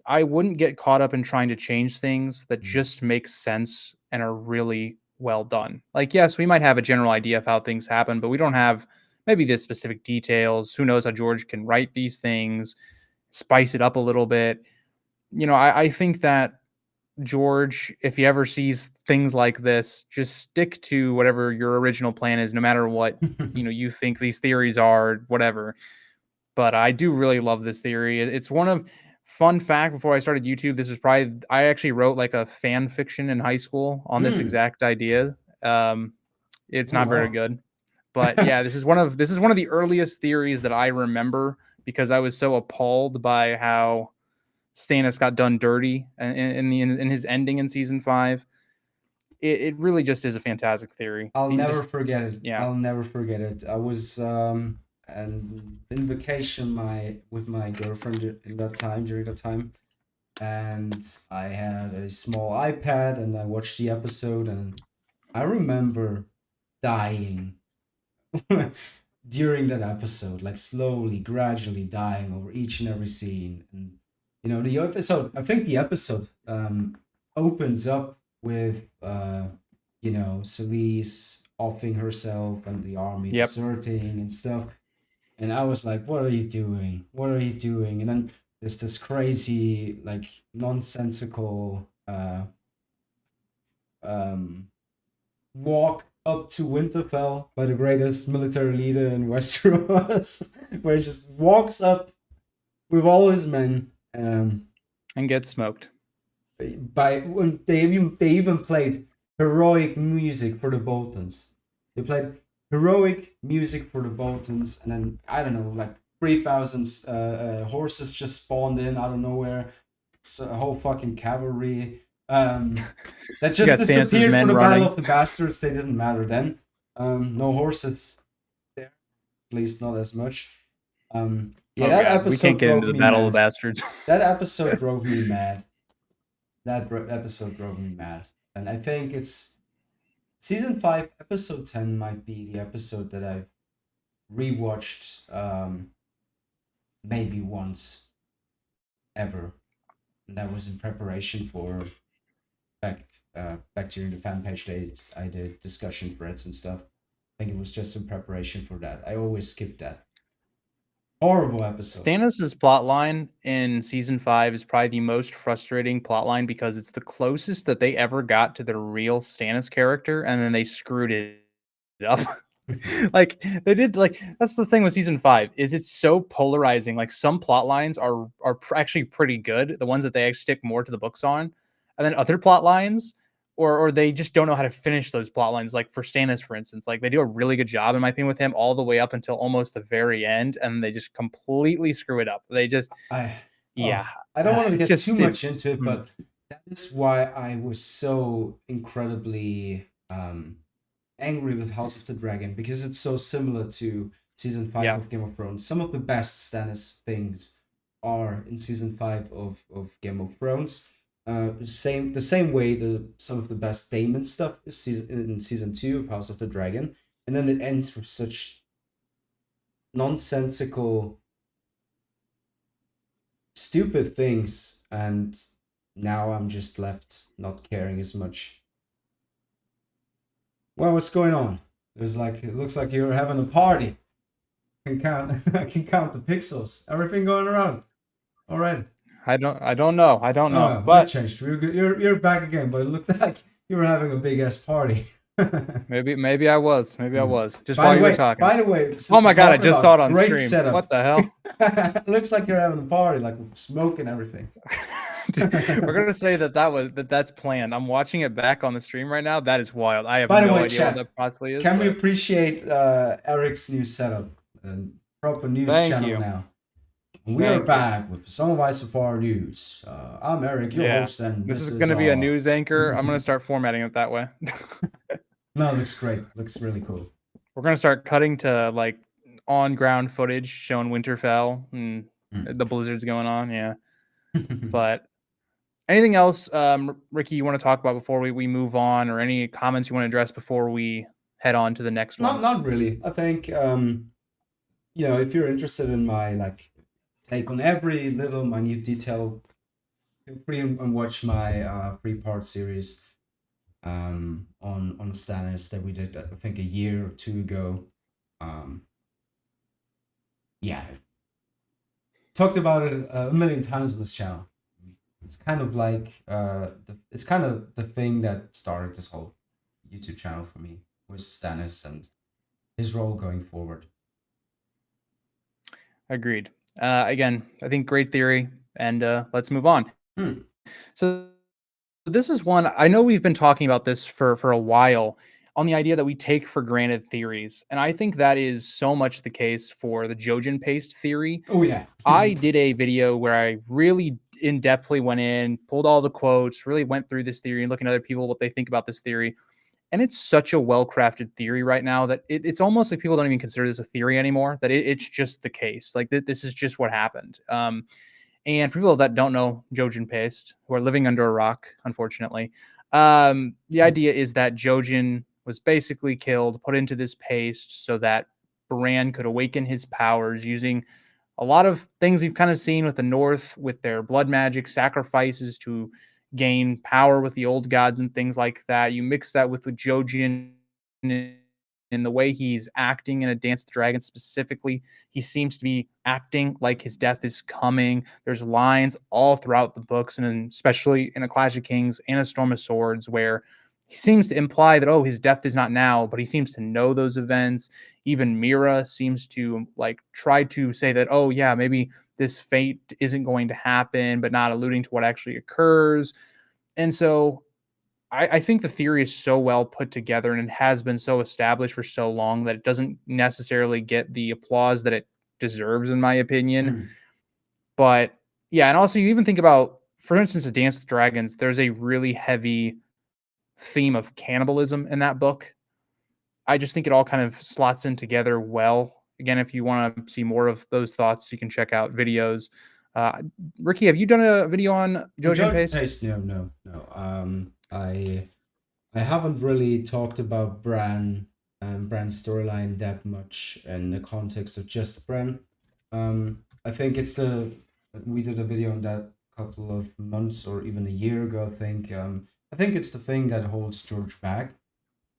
I wouldn't get caught up in trying to change things that Mm. just make sense and are really well done. Like, yes, we might have a general idea of how things happen, but we don't have maybe the specific details. Who knows how George can write these things, spice it up a little bit. I think that George, if he ever sees things like this, just stick to whatever your original plan is, no matter what you think these theories are, whatever. But I do really love this theory. It's one of fun fact before I started YouTube. This is probably I actually wrote like a fan fiction in high school on this Hmm. exact idea. It's Oh not very wow. good, but yeah, this is one of the earliest theories that I remember because I was so appalled by how Stannis got done dirty in his ending in season 5. It really just is a fantastic theory. I'll You never just forget it. yeah. I'll never forget it. I was and in vacation with my girlfriend in that time during that time, and I had a small iPad and I watched the episode, and I remember dying during that episode, like slowly, gradually dying over each and every scene. And the episode. I think the episode opens up with Celise offing herself and the army Yep. deserting and stuff. And I was like, "What are you doing? What are you doing?" And then there's this crazy, like nonsensical um walk up to Winterfell by the greatest military leader in Westeros, where he just walks up with all his men. And get smoked. By when they even played heroic music for the Boltons. They played heroic music for the Boltons, and then I don't know, like 3,000 horses just spawned in out of nowhere. It's a whole fucking cavalry. That You just got Stannis' disappeared for men the Battle running. of the Bastards. They didn't matter then. No horses there, at least not as much. Yeah, Oh that god, we can't episode get into drove the me Battle of the mad. Bastards. That episode drove me mad. Episode drove me mad, and I think it's season 5, episode 10 might be the episode that I've rewatched maybe once ever, and that was in preparation for back back during the fan page days. I did discussion threads and stuff. I think it was just in preparation for that. I always skip that. Horrible episode. Stannis' plotline in season 5 is probably the most frustrating plotline because it's the closest that they ever got to the real Stannis character, and then they screwed it up. Like they did. Like that's the thing with season 5 is it's so polarizing. Like some plot lines are actually pretty good, the ones that they actually stick more to the books on, and then other plot lines or they just don't know how to finish those plot lines. Like for Stannis, for instance, like they do a really good job in my opinion with him all the way up until almost the very end, and they just completely screw it up. They just I yeah, I don't want to it's get too just much it's into it, but that is why I was so incredibly angry with House of the Dragon, because it's so similar to season 5 yeah. of Game of Thrones. Some of the best Stannis things are in season 5 of Game of Thrones. The same way some of the best Daemon stuff is in season 2 of House of the Dragon, and then it ends with such nonsensical, stupid things, and now I'm just left not caring as much. Well, what's going on? It looks like you're having a party. I can count I can count the pixels. Everything going around. All right. I don't know. Oh, that But changed. You're back again, but it looked like you were having a big ass party. maybe I was. Maybe I Hmm. was. Just while you were talking. By the way, since Oh we're my god, I talking just saw it about on great stream. setup. What the hell? Looks like you're having a party, like smoke and everything. We're gonna say that's planned. I'm watching it back on the stream right now. That is wild. I have By the no way, idea what chat, that possibly is. can we But appreciate Eric's new setup? Proper news thank channel you. now. We are Thank you. back with some of so far news. I'm Eric, your Yeah. host, and This this is is gonna be a news anchor. I'm gonna start formatting it that way. No, it looks great. Looks really cool. We're gonna start cutting to like on ground footage showing Winterfell and the blizzards going on. Yeah. But anything else, Ricky, you want to talk about before we move on, or any comments you want to address before we head on to the next one? Not really. I think if you're interested in my take on every little minute detail, feel free and watch my 3-part series on Stannis that we did I think a year or two ago. Yeah, I've talked about it a million times on this channel. It's kind of like it's kind of the thing that started this whole YouTube channel for me, was Stannis and his role going forward. Agreed. Again, I think great theory, and let's move on. So this is one I know we've been talking about this for a while, on the idea that we take for granted theories, and I think that is so much the case for the Jojenpaste theory. Oh yeah. I did a video where I really in-depthly went in, pulled all the quotes, really went through this theory and looking at other people, what they think about this theory. And it's such a well-crafted theory right now that it's almost like people don't even consider this a theory anymore, that it's just the case. Like this is just what happened. And for people that don't know Jojenpaste, who are living under a rock, unfortunately, the idea is that Jojen was basically killed, put into this paste so that Bran could awaken his powers using a lot of things we've kind of seen with the North, with their blood magic sacrifices to gain power with the old gods and things like that. You mix that with Jojen in the way he's acting in A Dance with Dragons specifically. He seems to be acting like his death is coming. There's lines all throughout the books, and especially in A Clash of Kings and A Storm of Swords, where he seems to imply that, oh, his death is not now, but he seems to know those events. Even Mira seems to try to say that, oh yeah, maybe this fate isn't going to happen, but not alluding to what actually occurs. And so I think the theory is so well put together, and it has been so established for so long that it doesn't necessarily get the applause that it deserves, in my opinion. But yeah, and also you even think about, for instance, A Dance with Dragons, there's a really heavy theme of cannibalism in that book. I just think it all kind of slots in together well. Again, if you want to see more of those thoughts, you can check out videos. Ricky, have you done a video on Jojenpaste? No. I haven't really talked about Bran's storyline that much in the context of just Bran. I think we did a video on that a couple of months or even a year ago, I think. I think it's the thing that holds George back.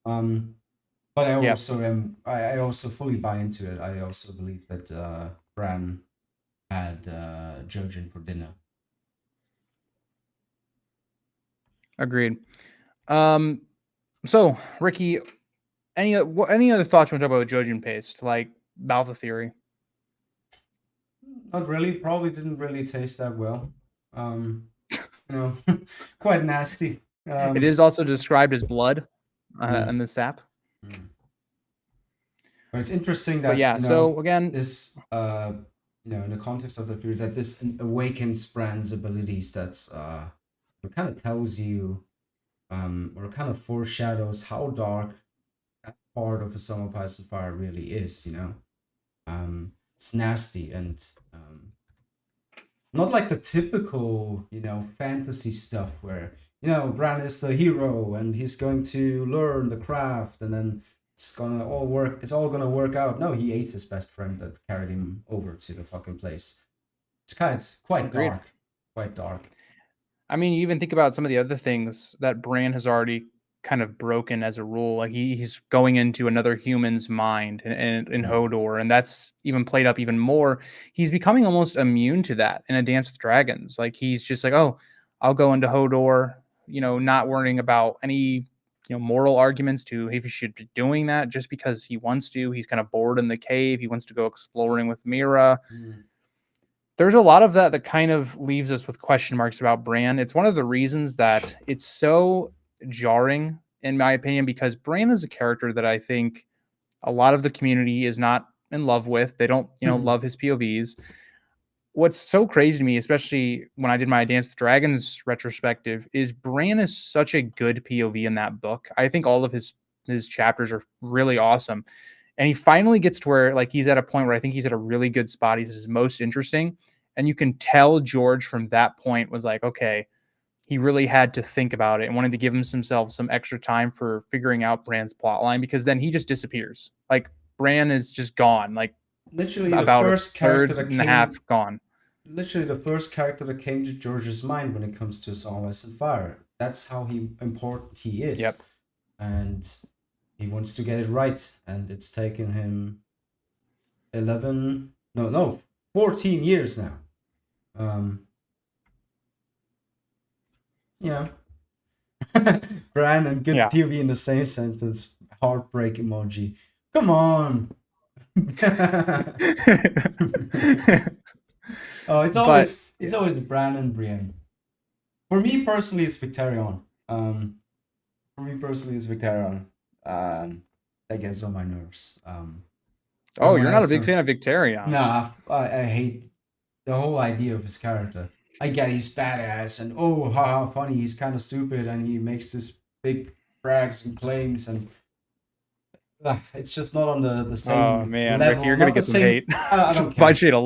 But I also fully buy into it. I also believe that Bran had Jojen for dinner. Agreed. So Ricky, any other thoughts you want to talk about Jojenpaste, like about the theory? Not really. Probably didn't really taste that well. Quite nasty. It is also described as blood in the sap. But it's interesting But that yeah, so again, this in the context of the theory, that this awakens Bran's abilities. That's it kind of tells you or kind of foreshadows how dark that part of A Song of Ice and Fire really is. It's nasty, and not like the typical, fantasy stuff where, Bran is the hero and he's going to learn the craft and then it's all gonna work out. No, he ate his best friend that carried him over to the fucking place. It's quite Agreed. dark. Quite dark. I mean, you even think about some of the other things that Bran has already kind of broken as a rule. Like he's going into another human's mind in Hodor, and that's even played up even more. He's becoming almost immune to that in A Dance with Dragons. Like he's just like, oh, I'll go into Hodor, not worrying about any moral arguments to if he should be doing that just because he wants to. He's kind of bored in the cave. He wants to go exploring with Mira. There's a lot of that kind of leaves us with question marks about Bran. It's one of the reasons that it's so jarring, in my opinion, because Bran is a character that I think a lot of the community is not in love with. They don't, love his POVs. What's so crazy to me, especially when I did my Dance with Dragons retrospective, is Bran is such a good POV in that book. I think all of his chapters are really awesome. And he finally gets to where like he's at a point where I think he's at a really good spot. He's his most interesting. And you can tell George from that point was like, okay, he really had to think about it and wanted to give himself some extra time for figuring out Bran's plotline because then he just disappears. Like Bran is just gone. Like Literally about a third and a half gone. Literally the first character that came to George's mind when it comes to Song Ice and Fire. That's how important he is. Yep. And he wants to get it right, and it's taken him 14 years now. Yeah. Bran and good POV in the same sentence. Heartbreak emoji. Come on. Oh, it's always Bran and Brienne. For me personally, it's Victarion. That gets on my nerves. Oh, you're not a big fan of Victarion? Nah, I hate the whole idea of his character. I get he's badass and oh, haha, funny. He's kind of stupid and he makes this big brags and claims and it's just not on the same. Oh man, level. Rick, you're gonna get some hate. I don't care. My Shada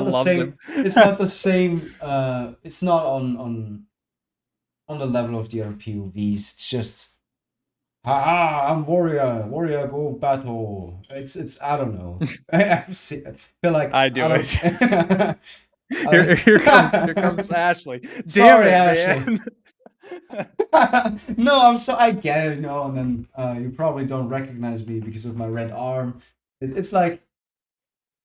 loves him. It's not the same. It's not on the level of the other POVs. It's just, I'm warrior, go battle. It's I don't know. I feel like I do it. Here comes Ashley. Sorry, Damn it, Ashley. No, I get it, and then you probably don't recognize me because of my red arm. It's like,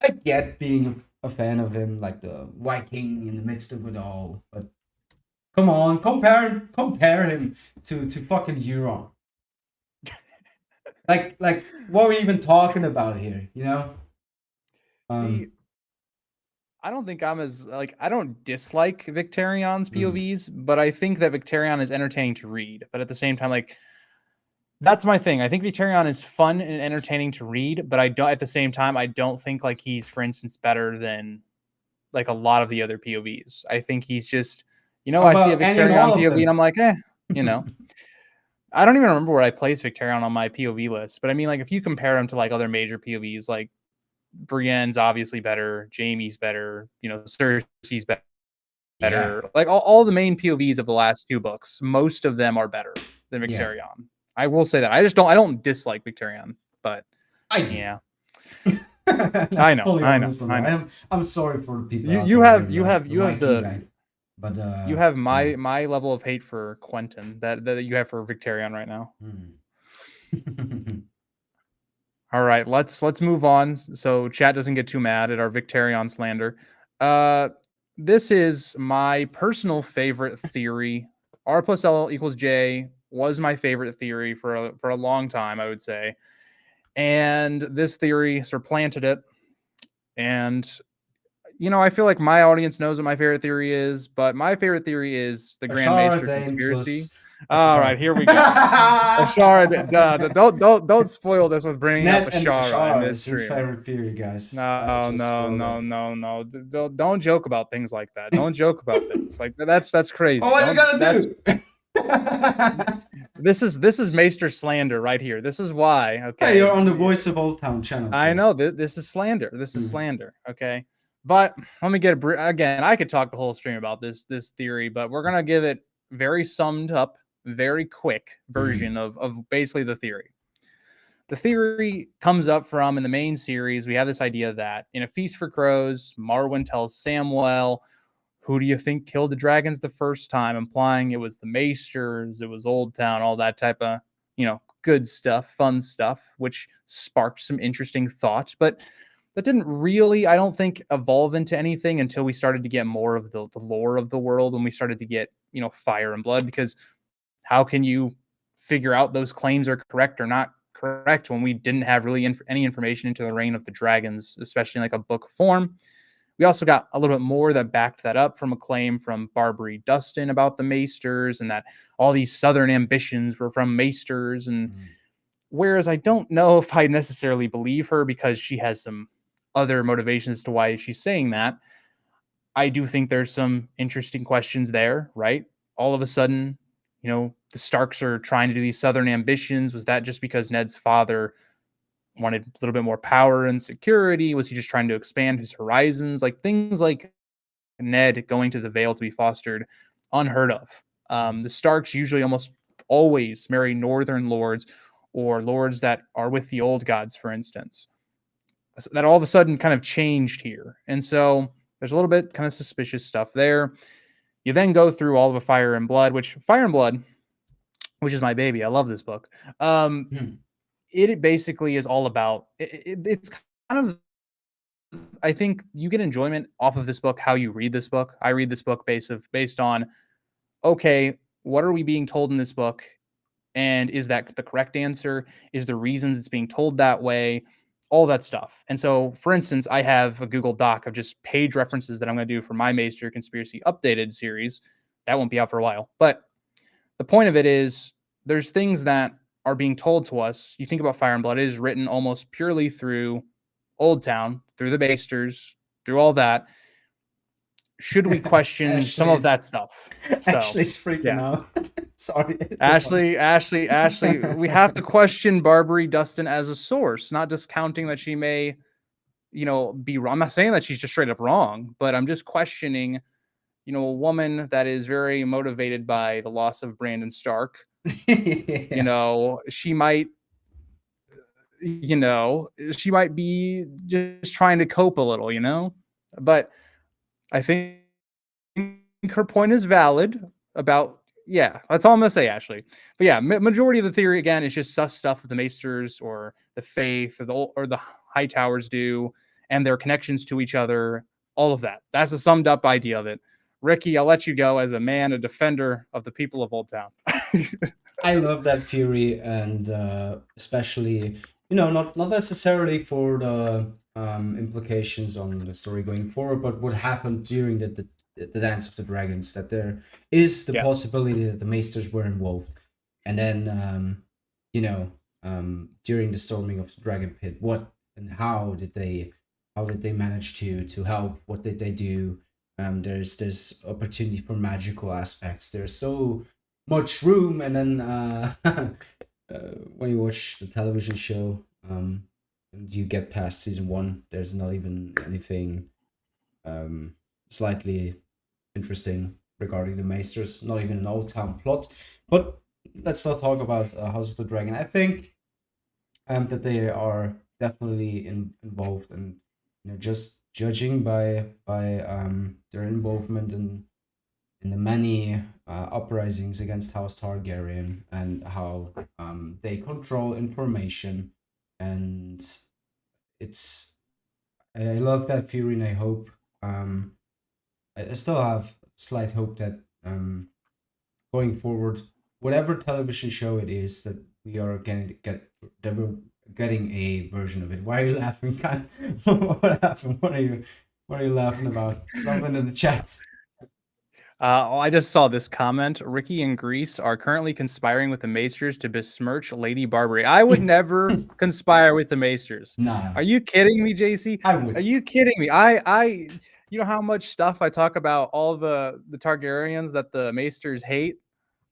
I get being a fan of him, like the Viking in the midst of it all, but come on, compare him to fucking Euron. like what are we even talking about here, See, I don't think I'm as I don't dislike Victarion's POVs, but I think that Victarion is entertaining to read. But at the same time, that's my thing. I think Victarion is fun and entertaining to read, but at the same time, I don't think he's, for instance, better than a lot of the other POVs. I think he's just, I see a Victarion POV and I'm like, I don't even remember where I placed Victarion on my POV list, but I mean, if you compare him to other major POVs, Brienne's obviously better, Jaime's better, Cersei's better. Yeah. All the main POVs of the last two books, most of them are better than Victarion. Yeah. I will say that. I don't dislike Victarion, but I do. Yeah. I know. I'm sorry for the people. You have my level of hate for Quentin that you have for Victarion right now. All right, let's move on so chat doesn't get too mad at our Victarion slander. This is my personal favorite theory. R plus L equals J was my favorite theory for a long time, I would say. And this theory supplanted it. And, I feel like my audience knows what my favorite theory is, but my favorite theory is the Grand Maester Conspiracy. All right, here we go. Ashara, don't spoil this with bringing up Ashara in this stream. His favorite theory, guys. No. Don't joke about things like that. Don't joke about things that's crazy. Oh, what are you gonna do? This is Maester slander right here. This is why. Okay, hey, you're on the Voice of Old Town channel. So. I know this is slander. This is slander. Okay, But let me get again. I could talk the whole stream about this theory, but we're gonna give it very summed up, very quick version of basically the theory. The theory comes up from in the main series. We have this idea that in A Feast for Crows, Marwyn tells Samwell, "Who do you think killed the dragons the first time?" Implying it was the Maesters, it was Old Town, all that type of good stuff, fun stuff, which sparked some interesting thoughts, but that didn't really, I don't think, evolve into anything until we started to get more of the lore of the world, when we started to get, fire and blood, because how can you figure out those claims are correct or not correct when we didn't have really any information into the reign of the dragons, especially in like a book form? We also got a little bit more that backed that up from a claim from Barbary Dustin about the Maesters, and that all these southern ambitions were from Maesters. And whereas I don't know if I necessarily believe her, because she has some other motivations to why she's saying that, I do think there's some interesting questions there, right? All of a sudden, the Starks are trying to do these southern ambitions. Was that just because Ned's father wanted a little bit more power and security? Was he just trying to expand his horizons? Like things like Ned going to the Vale to be fostered, unheard of. The Starks usually almost always marry northern lords, or lords that are with the old gods, for instance. So that all of a sudden kind of changed here. And so there's a little bit kind of suspicious stuff there. You then go through all of a Fire and Blood, which is my baby. I love this book. It basically is all about, it's kind of, I think you get enjoyment off of this book how you read this book. I read this book based on, okay, what are we being told in this book? And is that the correct answer? Is the reasons it's being told that way? All that stuff. And so, for instance, I have a Google Doc of just page references that I'm going to do for my Maester Conspiracy updated series. That won't be out for a while. But the point of it is, there's things that are being told to us. You think about Fire and Blood, it is written almost purely through Old Town, through the Maesters, through all that. Should we question some of that stuff? Ashley's freaking out. Sorry. Ashley, we have to question Barbary Dustin as a source, not discounting that she may, be wrong. I'm not saying that she's just straight up wrong, but I'm just questioning, a woman that is very motivated by the loss of Brandon Stark. Yeah. She might be just trying to cope a little, but I think her point is valid about, yeah, that's all I'm gonna say, Ashley. But yeah, majority of the theory again is just sus stuff that the Maesters or the Faith or the High Towers do, and their connections to each other. All of that. That's a summed up idea of it. Ricky, I'll let you go as a man, a defender of the people of Old Town. I love that theory, and especially, not necessarily for the implications on the story going forward, but what happened during the Dance of the Dragons. That there is the possibility that the Maesters were involved, and then during the storming of the Dragon Pit, what and how did they manage to help? What did they do? There's opportunity for magical aspects. There's so much room, and then when you watch the television show, and you get past season 1, there's not even anything slightly interesting regarding the Maesters, not even an Old Town plot. But let's not talk about House of the Dragon. I think that they are definitely involved, and just judging by their involvement in the many uprisings against House Targaryen, and how they control information, and I love that theory, and I hope I still have slight hope that going forward, whatever television show it is that we are that we're getting a version of it. Why are you laughing? What happened? What are you laughing about? Something in the chat. I just saw this comment. Ricky and Greece are currently conspiring with the Maesters to besmirch Lady Barbary. I would never conspire with the Maesters. Nah. Are you kidding me, JC? I would. Are you kidding me? You know how much stuff I talk about all the Targaryens that the Maesters hate?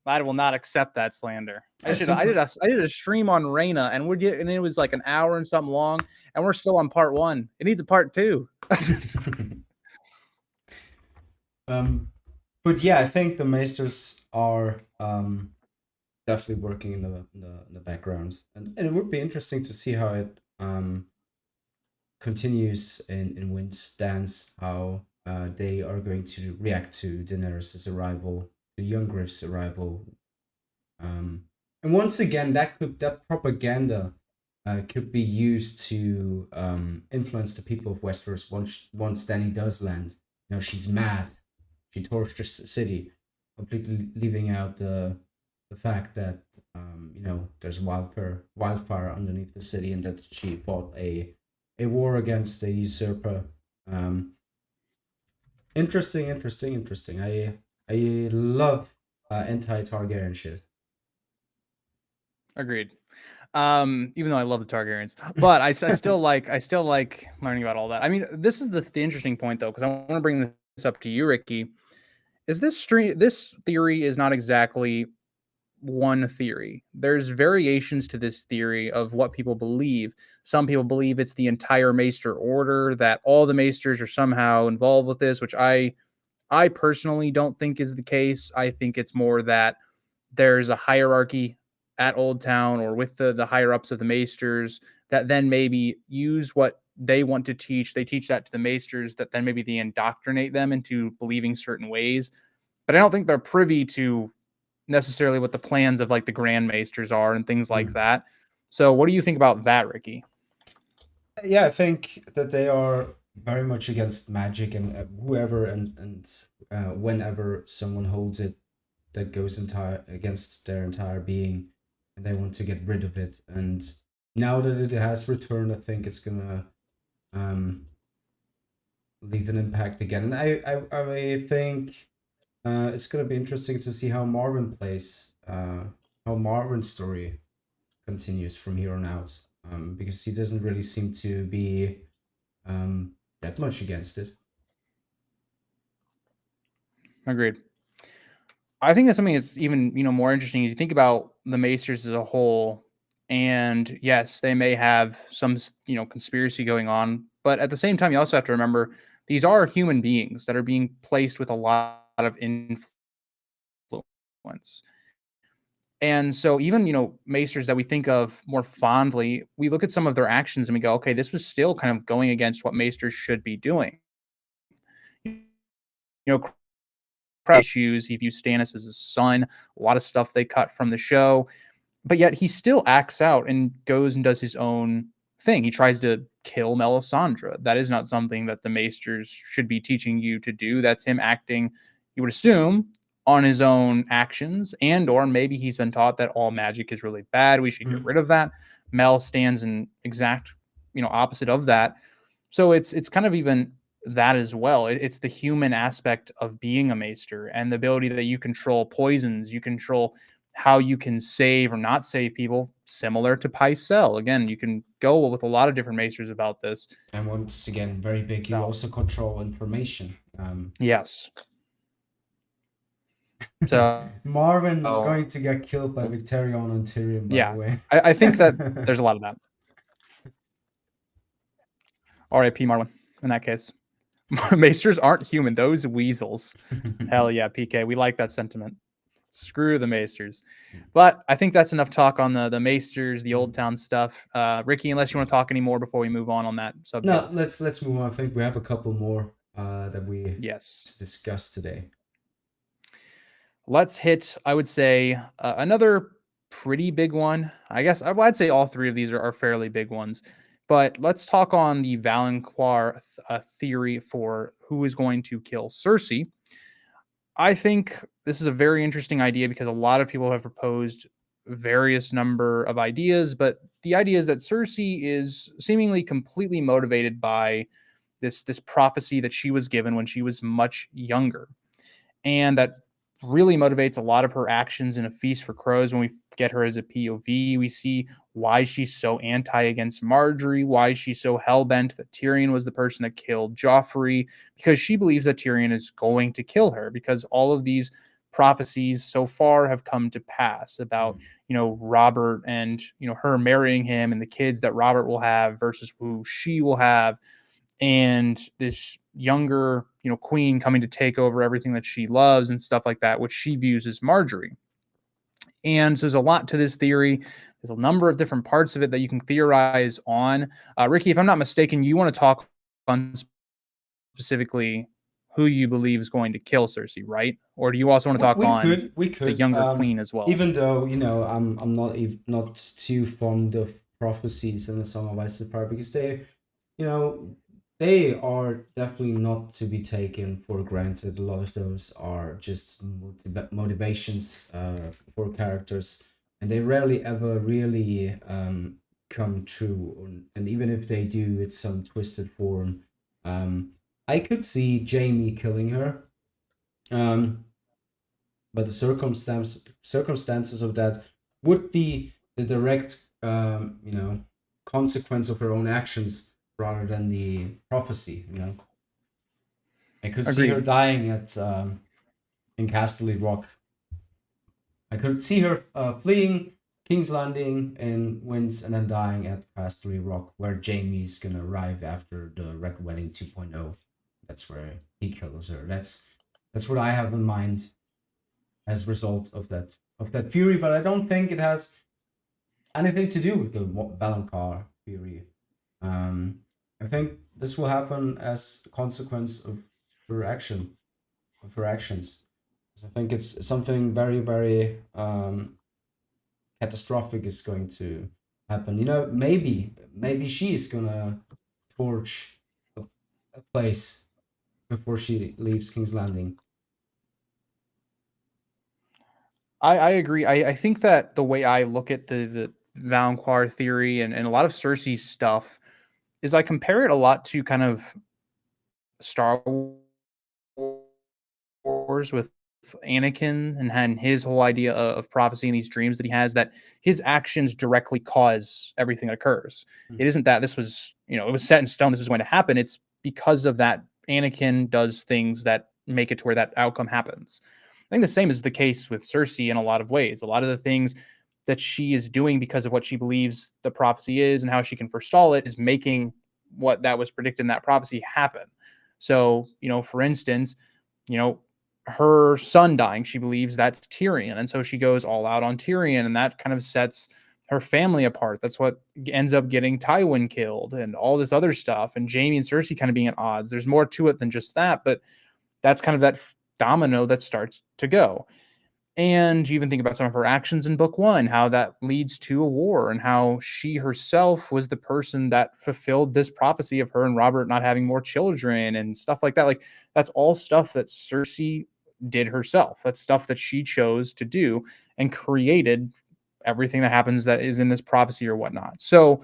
I will not accept that slander. I did a stream on Reyna, and it was like an hour and something long, and we're still on part 1. It needs a part 2. Um, but yeah, I think the Maesters are definitely working in the background, and it would be interesting to see how it continues in Wind's dance, how they are going to react to Daenerys' arrival, to Youngriff's arrival. And once again, that propaganda could be used to influence the people of Westeros once Dany does land. You know, she's mad. She tortures the city, completely leaving out the fact that you know, there's wildfire underneath the city, and that she fought a war against a usurper. Um, interesting. I love anti-Targaryen shit. Agreed. Even though I love the Targaryens, but I still like learning about all that. I mean, this is the interesting point though, because I want to bring this up to you, Ricky. Is this theory is not exactly one theory. There's variations to this theory of what people believe. Some people believe it's the entire Maester order, that all the Maesters are somehow involved with this, which I personally don't think is the case. I think it's more that there's a hierarchy at Old Town or with the higher ups of the Maesters that then maybe use what they want to teach. They teach that to the Maesters, that then maybe they indoctrinate them into believing certain ways. But I don't think they're privy to necessarily what the plans of like the Grand Maesters are and things like Mm. that. So what do you think about that, Ricky? Yeah, I think that they are very much against magic, and whoever and whenever someone holds it, that goes entire against their entire being, and they want to get rid of it. And now that it has returned, I think it's gonna um, leave an impact again. And I think it's gonna be interesting to see how Marvin plays, how Marvin's story continues from here on out, because he doesn't really seem to be that much against it. Agreed. I think that's something that's even more interesting is you think about the Maesters as a whole, and yes, they may have some conspiracy going on, but at the same time, you also have to remember these are human beings that are being placed with a lot of influence. And so even, maesters that we think of more fondly, we look at some of their actions and we go, okay, this was still kind of going against what maesters should be doing. You know, issues. He views Stannis as his son. A lot of stuff they cut from the show, but yet he still acts out and goes and does his own thing. He tries to kill Melisandre. That is not something that the maesters should be teaching you to do. That's him acting, you would assume, on his own actions, and or maybe he's been taught that all magic is really bad. We should get Mm. rid of that. Mel stands in exact, opposite of that. So it's kind of even that as well. It's the human aspect of being a maester and the ability that you control poisons, you control how you can save or not save people, similar to Pycelle. Again, you can go with a lot of different maesters about this. And once again, very big. You So also control information. yes. So Marvin's going to get killed by Victorion and Tyrion, by the yeah, way. I think that there's a lot of that. R.I.P. Marwin. In that case, maesters aren't human; those weasels. Hell yeah, PK. We like that sentiment. Screw the Maesters. But I think that's enough talk on the Maesters, the Old Town stuff. Ricky, unless you want to talk any more before we move on that subject. No, let's move on. I think we have a couple more that we Yes. to discuss today. Let's hit, I would say, another pretty big one. I guess I'd say all three of these are fairly big ones. But let's talk on the Valonqar theory for who is going to kill Cersei. I think this is a very interesting idea because a lot of people have proposed various number of ideas, but the idea is that Cersei is seemingly completely motivated by this prophecy that she was given when she was much younger, and that really motivates a lot of her actions in A Feast for Crows. When we get her as a POV, we see why she's so anti against Marjorie, why she's so hell-bent that Tyrion was the person that killed Joffrey, because she believes that Tyrion is going to kill her, because all of these prophecies so far have come to pass about, Robert and, her marrying him and the kids that Robert will have versus who she will have. and this younger, queen coming to take over everything that she loves and stuff like that, which she views as Marjorie. And so there's a lot to this theory. There's a number of different parts of it that you can theorize on. Ricky, if I'm not mistaken, you want to talk on specifically who you believe is going to kill Cersei, right? Or do you also want to talk on We could the younger queen as well? even though I'm not too fond of prophecies in the Song of Ice and Fire, because you know they are definitely not to be taken for granted. A lot of those are just motivations for characters, and they rarely ever really come true. And even if they do, it's some twisted form. I could see Jamie killing her, um, but the circumstances of that would be the direct consequence of her own actions rather than the prophecy. I could see her Agreed. dying at in Casterly Rock. I could see her fleeing King's Landing and wins, and then dying at Casterly Rock, where Jamie's gonna arrive after the Red Wedding 2.0. That's where he kills her. That's what I have in mind as a result of that theory, but I don't think it has anything to do with the Valonqar theory. I think this will happen as a consequence of her actions. I think it's something very, very catastrophic is going to happen. Maybe she's gonna torch a place before she leaves King's Landing. I agree. I think that the way I look at the Valonqar theory and a lot of Cersei's stuff is I compare it a lot to kind of Star Wars with Anakin and his whole idea of prophecy and these dreams that he has, that his actions directly cause everything that occurs. Mm. It isn't that this was, it was set in stone, this was going to happen. It's because of that Anakin does things that make it to where that outcome happens. I think the same is the case with Cersei in a lot of ways. A lot of the things that she is doing because of what she believes the prophecy is and how she can forestall it is making what that was predicted in that prophecy happen. So, for instance, you know, her son dying, she believes that's Tyrion. And so she goes all out on Tyrion, and that kind of sets her family apart. That's what ends up getting Tywin killed and all this other stuff. And Jaime and Cersei kind of being at odds. There's more to it than just that, but that's kind of that domino that starts to go. And you even think about some of her actions in book one, how that leads to a war, and how she herself was the person that fulfilled this prophecy of her and Robert not having more children and stuff like that. Like, that's all stuff that Cersei did herself. That's stuff that she chose to do and created everything that happens that is in this prophecy or whatnot. So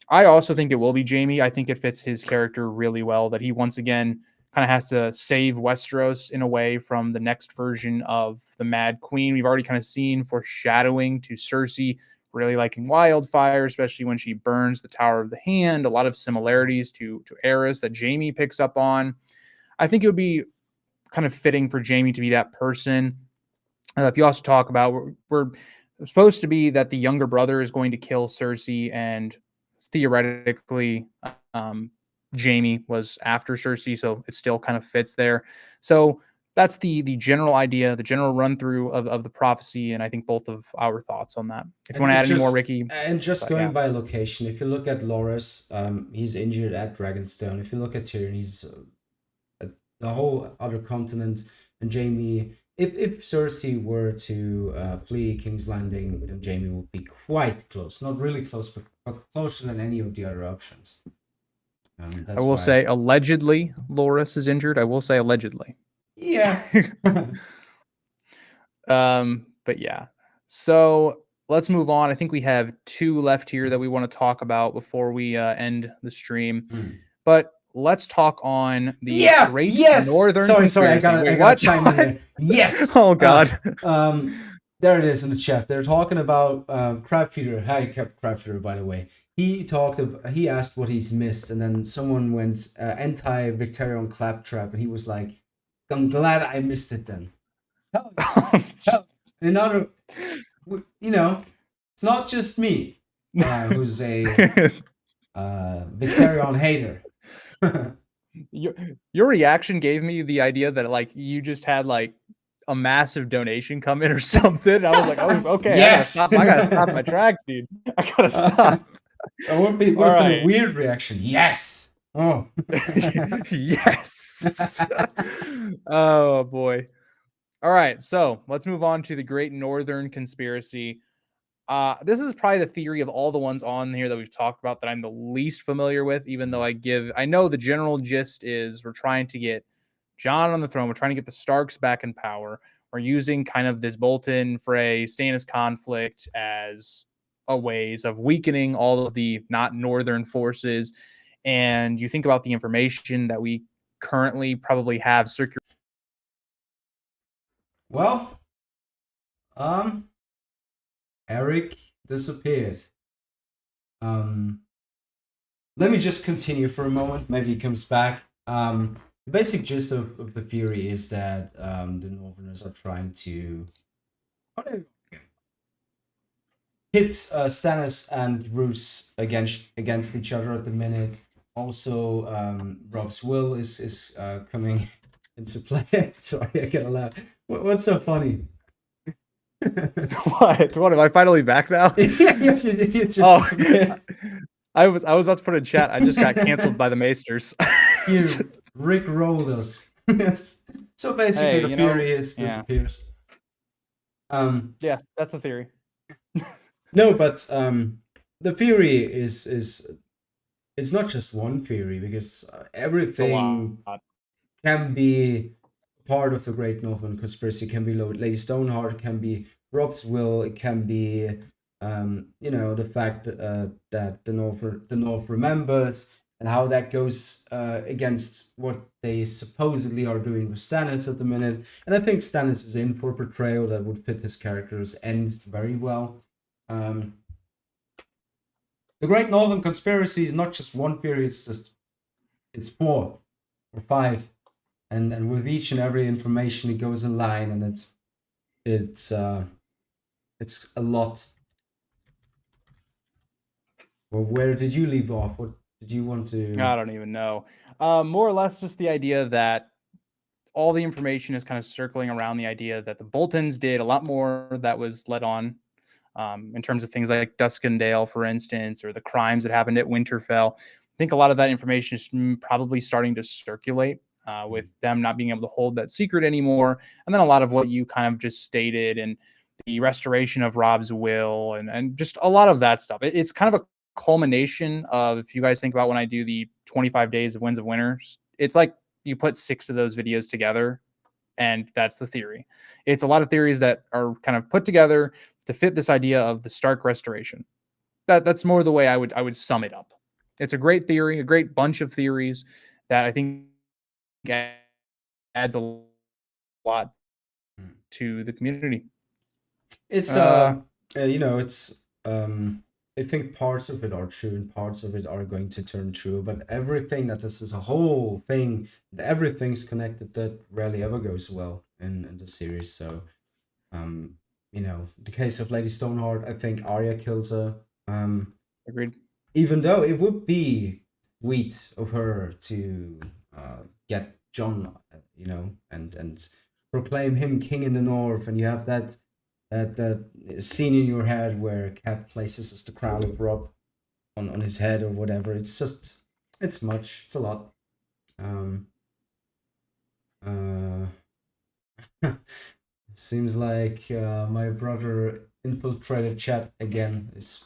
I also think it will be Jaime. I think it fits his character really well that he once again kind of has to save Westeros in a way from the next version of the Mad Queen. We've already kind of seen foreshadowing to Cersei really liking wildfire, especially when she burns the Tower of the Hand. A lot of similarities to Aerys that Jaime picks up on. I think it would be kind of fitting for Jaime to be that person. If you also talk about, we're supposed to be that the younger brother is going to kill Cersei, and theoretically, Jaime was after Cersei, so it still kind of fits there. So that's the general idea, the general run through of the prophecy, and I think both of our thoughts on that. If you want to add any more, Ricky. And just But going yeah, by location, if you look at Loras, he's injured at Dragonstone. If you look at Tyrion, he's at the whole other continent. And Jaime, if Cersei were to flee King's Landing, then Jaime would be quite close. Not really close, but closer than any of the other options. I will say allegedly Loras is injured. I will say allegedly. Yeah. But yeah. So let's move on. I think we have two left here that we want to talk about before we end the stream. But let's talk on the Great Northern Conspiracy. I gotta chime in here. Yes. Oh God. There it is in the chat. They're talking about Crabfeeder. Hi, Crabfeeder, by the way. He asked what he's missed, and then someone went anti-Victorian claptrap, and he was like, "I'm glad I missed it then." Another, it's not just me who's a Victorian hater. Your reaction gave me the idea that like you just had like a massive donation come in or something. I was like, oh, okay, I gotta Yes. stop. I gotta stop my tracks, dude. I gotta stop. That would All have been a right. weird reaction. Yes. Oh. Yes. Oh boy. All right. So let's move on to the Great Northern Conspiracy. This is probably the theory of all the ones on here that we've talked about that I'm the least familiar with, even though I know the general gist is we're trying to get Jon on the throne. We're trying to get the Starks back in power. We're using kind of this Bolton, Frey, Stannis conflict as a ways of weakening all of the not northern forces. And you think about the information that we currently probably have circulating. Well, Eric disappeared. Um, Let me just continue for a moment. Maybe he comes back. The basic gist of the theory is that the Northerners are trying to hit Stannis and Roose against each other at the minute. Also, Rob's will is coming into play. Sorry, I gotta laugh. What's so funny? What? What? Am I finally back now? Yeah, you just Oh, disappeared. I was about to put in chat. I just got canceled by the Maesters. You Rick rolled us. Yes. So basically, Hey, the you know, Fury is yeah, disappears. yeah, that's the theory. No, but the Fury is it's not just one theory because It's a lot. everything can be part of the Great Northern Conspiracy. It can be Lady Stoneheart. It can be Rob's will. It can be the fact that the North remembers and how that goes against what they supposedly are doing with Stannis at the minute. And I think Stannis is in for portrayal that would fit his character's end very well. Um, the Great Northern Conspiracy is not just one theory; it's four or five, and with each and every information, it goes in line, and it's a lot. Well, where did you leave off? What did you want to? I don't even know. More or less, just the idea that all the information is kind of circling around the idea that the Boltons did a lot more that was led on in terms of things like Duskendale, for instance, or the crimes that happened at Winterfell. I think a lot of that information is probably starting to circulate with them not being able to hold that secret anymore. And then a lot of what you kind of just stated and the restoration of Rob's will and just a lot of that stuff. It's kind of a culmination of, if you guys think about when I do the 25 days of Winds of Winter, it's like you put 6 of those videos together and that's the theory. It's a lot of theories that are kind of put together to fit this idea of the Stark restoration. That's more the way I would sum it up. It's a great theory, a great bunch of theories that I think adds a lot to the community. It's it's I think parts of it are true and parts of it are going to turn true, but everything that this is a whole thing, everything's connected that rarely ever goes well in the series. So the case of Lady Stoneheart, I think Arya kills her. Agreed. Even though it would be sweet of her to get Jon, and proclaim him king in the north, and you have that scene in your head where Cat places the crown of Rob on his head or whatever. It's a lot. Uh, Seems like my brother infiltrated chat again. Is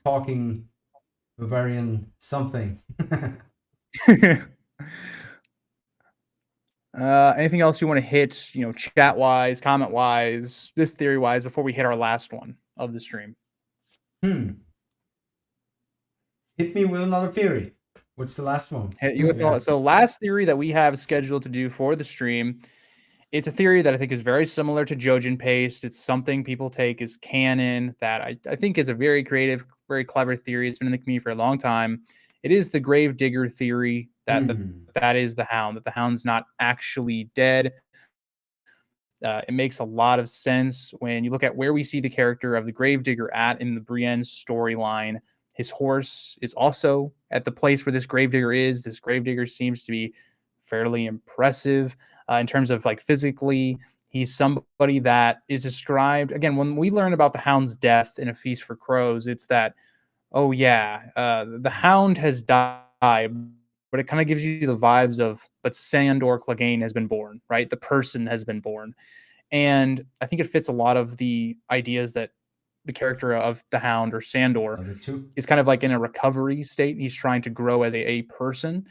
talking Bavarian something. Anything else you want to hit, chat wise, comment wise, this theory wise, before we hit our last one of the stream? Hit me with another theory. What's the last one? Hit you with so last theory that we have scheduled to do for the stream. It's a theory that I think is very similar to Jojenpaste. It's something people take as canon that I think is a very creative, very clever theory. It's been in the community for a long time. It is the Gravedigger theory that is the Hound, that the Hound's not actually dead. It makes a lot of sense when you look at where we see the character of the Gravedigger at in the Brienne storyline. His horse is also at the place where this Gravedigger is. This Gravedigger seems to be fairly impressive in terms of like physically. He's somebody that is described again when we learn about the Hound's death in A Feast for Crows. It's that, oh yeah, the Hound has died, but it kind of gives you the vibes of, but Sandor Clegane has been born, right? The person has been born, and I think it fits a lot of the ideas that the character of the Hound or Sandor Other two. is kind of like in a recovery state. He's trying to grow as a person,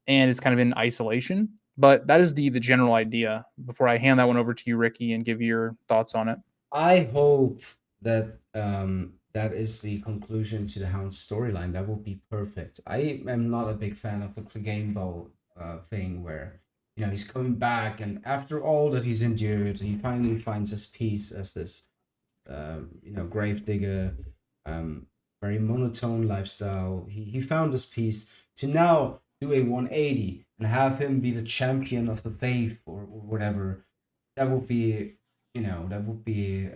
and is kind of in isolation. But that is the general idea. Before I hand that one over to you, Ricky, and give your thoughts on it. I hope that that is the conclusion to the Hound storyline. That would be perfect. I am not a big fan of the Clegane Bowl thing where he's coming back, and after all that he's endured, he finally finds his peace as this gravedigger, very monotone lifestyle. He found his peace to now do a 180 and have him be the champion of the faith or whatever. That would be that would be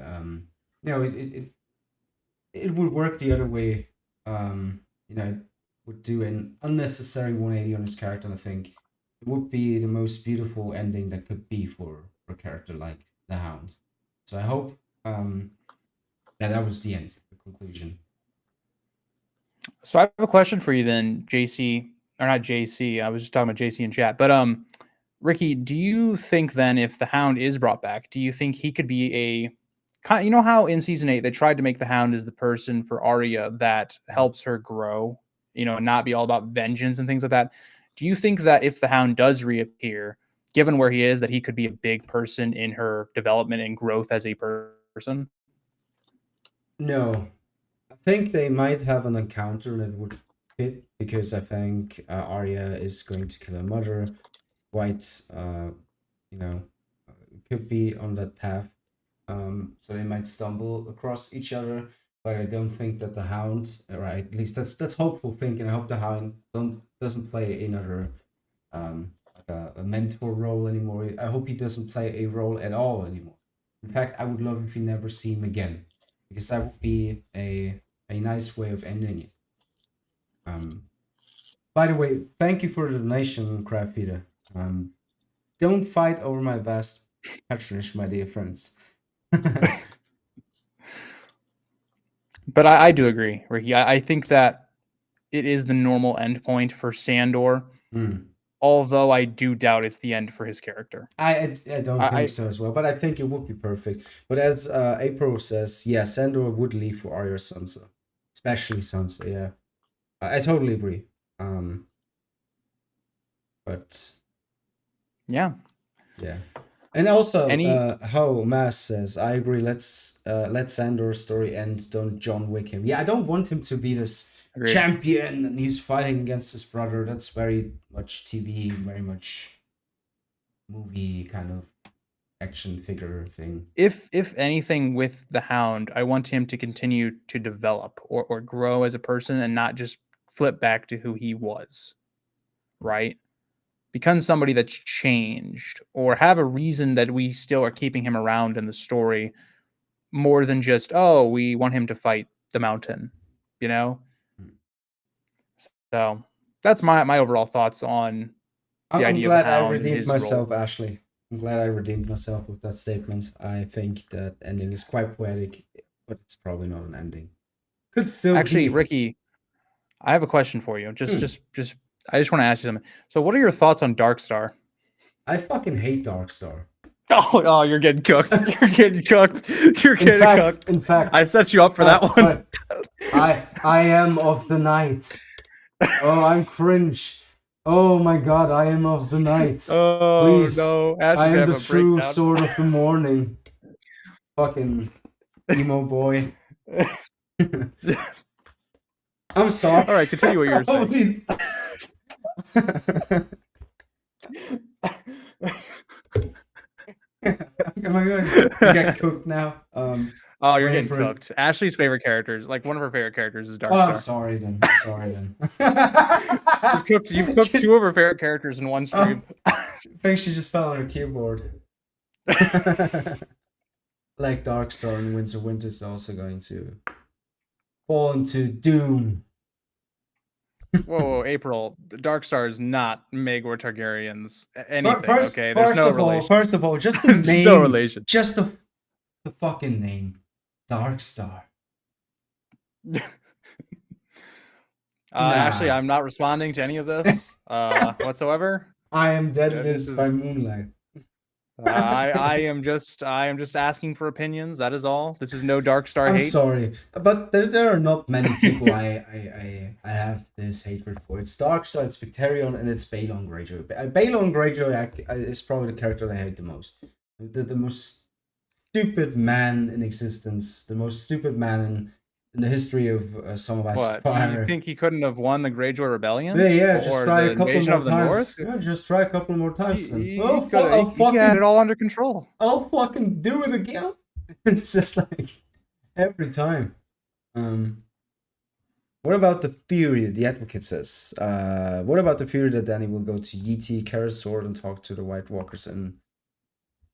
it would work the other way. It would do an unnecessary 180 on his character, and I think it would be the most beautiful ending that could be for a character like the Hound. So I hope that was the end, the conclusion. So I have a question for you then, JC, or not JC. I was just talking about JC in chat, but Ricky, do you think then if the Hound is brought back, do you think he could be a kind? You know how in season 8 they tried to make the Hound as the person for Arya that helps her grow, and not be all about vengeance and things like that. Do you think that if the Hound does reappear, given where he is, that he could be a big person in her development and growth as a person? No, I think they might have an encounter and it would fit because I think Arya is going to kill her mother. Quite, could be on that path. So they might stumble across each other, but I don't think that the Hound, right? At least that's hopeful thinking. I hope the Hound doesn't play another like a mentor role anymore. I hope he doesn't play a role at all anymore. In fact, I would love if we never see him again, because that would be a nice way of ending it. By the way, thank you for the donation, Craft Feeder. Don't fight over my vast patronage, my dear friends. But I do agree, Ricky. I think that it is the normal endpoint for Sandor, although I do doubt it's the end for his character. I don't think so as well, but I think it would be perfect. But as April says, yeah, Sandor would leave for Arya Sansa, especially Sansa. Yeah, I totally agree. But yeah. And also, how Mass says, I agree. Let's let Sandor's story end. Don't John Wick him. Yeah, I don't want him to be this champion and he's fighting against his brother. That's very much TV, very much movie kind of action figure thing. If anything with the Hound, I want him to continue to develop or grow as a person and not just flip back to who he was, right? Become somebody that's changed or have a reason that we still are keeping him around in the story more than just, oh, we want him to fight the Mountain, So that's my overall thoughts on the idea of the Hound. I'm glad I redeemed myself, Ashley. I'm glad I redeemed myself with that statement. I think that ending is quite poetic, but it's probably not an ending. Could still actually be. Ricky, I have a question for you. Just I just want to ask you something. So what are your thoughts on Darkstar? I fucking hate Darkstar. Oh, you're getting cooked. You're getting cooked. You're getting cooked. In fact, I set you up for that one. I am of the night. Oh, I'm cringe. Oh my god, I am of the night. Oh, please. No. I am the true sword of the morning. Fucking emo boy. I'm sorry. All right, continue what you were saying. Am I going to get cooked now? Oh, you're getting cooked. Ashley's favorite characters, like one of her favorite characters, is Darkstar. Oh, I'm sorry then. You've cooked two of her favorite characters in one stream. I think she just fell on her keyboard. Like Darkstar and Winter is also going to fall into doom. Whoa, April. The Dark Star is not Maegor Targaryen's anything. First, Okay, there's no relation. first of all, just the There's no name, relation. just the fucking name, Dark Star. Actually, Nah, I'm not responding to any of this whatsoever. I am This deadness by is moonlight. I am just asking for opinions. That is all. This is no Dark Star I'm hate. sorry, but there are not many people I have this hatred for. It's Darkstar, it's Victarion, and it's Balon Greyjoy. Balon Greyjoy is probably the character I hate the most. The most stupid man in existence, the most stupid man in the history of Song of Ice and What? You Fire. think he couldn't have won the Greyjoy Rebellion? Yeah, just try the a couple invasion more of the North? times. Yeah, just try a couple more times then. He could have. He had it all under control. I'll fucking do it again. It's just like every time. What about the theory? The advocate says. What about the theory that Danny will go to Yeti, Kara's sword, and talk to the White Walkers and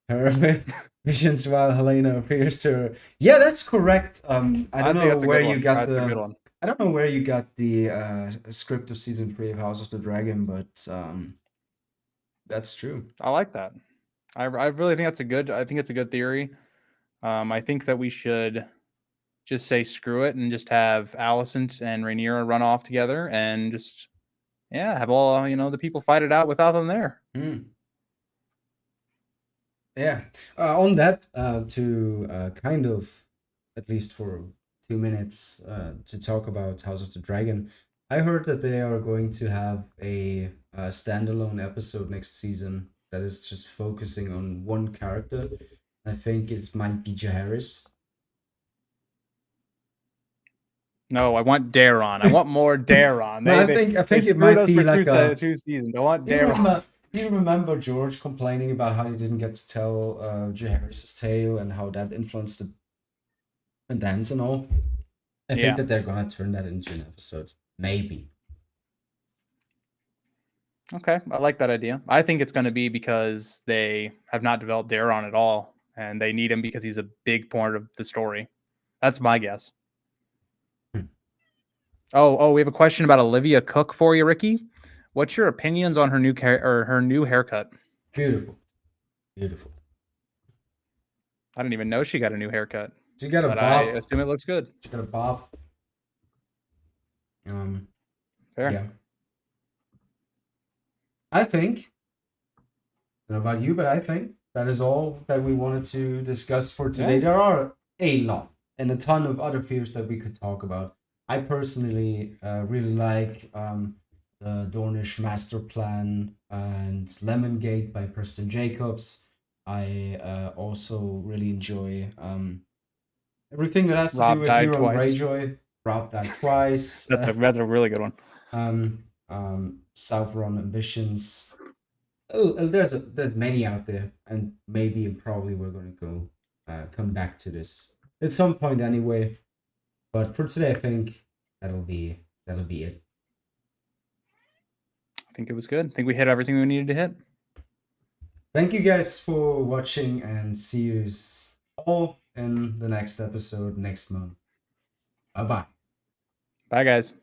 her visions while Helena appears to her? Yeah, that's correct. I don't know where you got That's a good one. I don't know where you got the script of season 3 of House of the Dragon, but that's true. I like that. I really think that's a good. I think it's a good theory. I think that we should just say screw it and just have Alicent and Rhaenyra run off together and just have all the people fight it out without them there. Yeah. On that, to kind of, at least for 2 minutes, to talk about House of the Dragon, I heard that they are going to have a standalone episode next season that is just focusing on one character. I think it might be Jaehaerys. No, I want Daeron. I want more Daeron. No, I think it might be like two seasons. I want Daeron. You remember George complaining about how he didn't get to tell Jaehaerys' tale and how that influenced the dance and all? I think that they're gonna turn that into an episode. Maybe. Okay, I like that idea. I think it's going to be because they have not developed Daeron at all, and they need him because he's a big part of the story. That's my guess. Oh, we have a question about Olivia Cook for you, Ricky. What's your opinions on her new haircut? Beautiful. I didn't even know she got a new haircut. She got a bob. I assume it looks good. She got a bob. Fair. Yeah. I think. I don't know about you, but I think that is all that we wanted to discuss for today. There are a lot and a ton of other fears that we could talk about. I personally really like the Dornish Master Plan and Lemongate by Preston Jacobs. I also really enjoy everything that has to do with Euron Greyjoy. Rob died twice. That's a really good one. Southron Ambitions. There's many out there, and maybe and probably we're going to come back to this at some point anyway. But for today, I think that'll be it. I think it was good. I think we hit everything we needed to hit. Thank you guys for watching, and see you all in the next episode next month. Bye-bye. Bye, guys.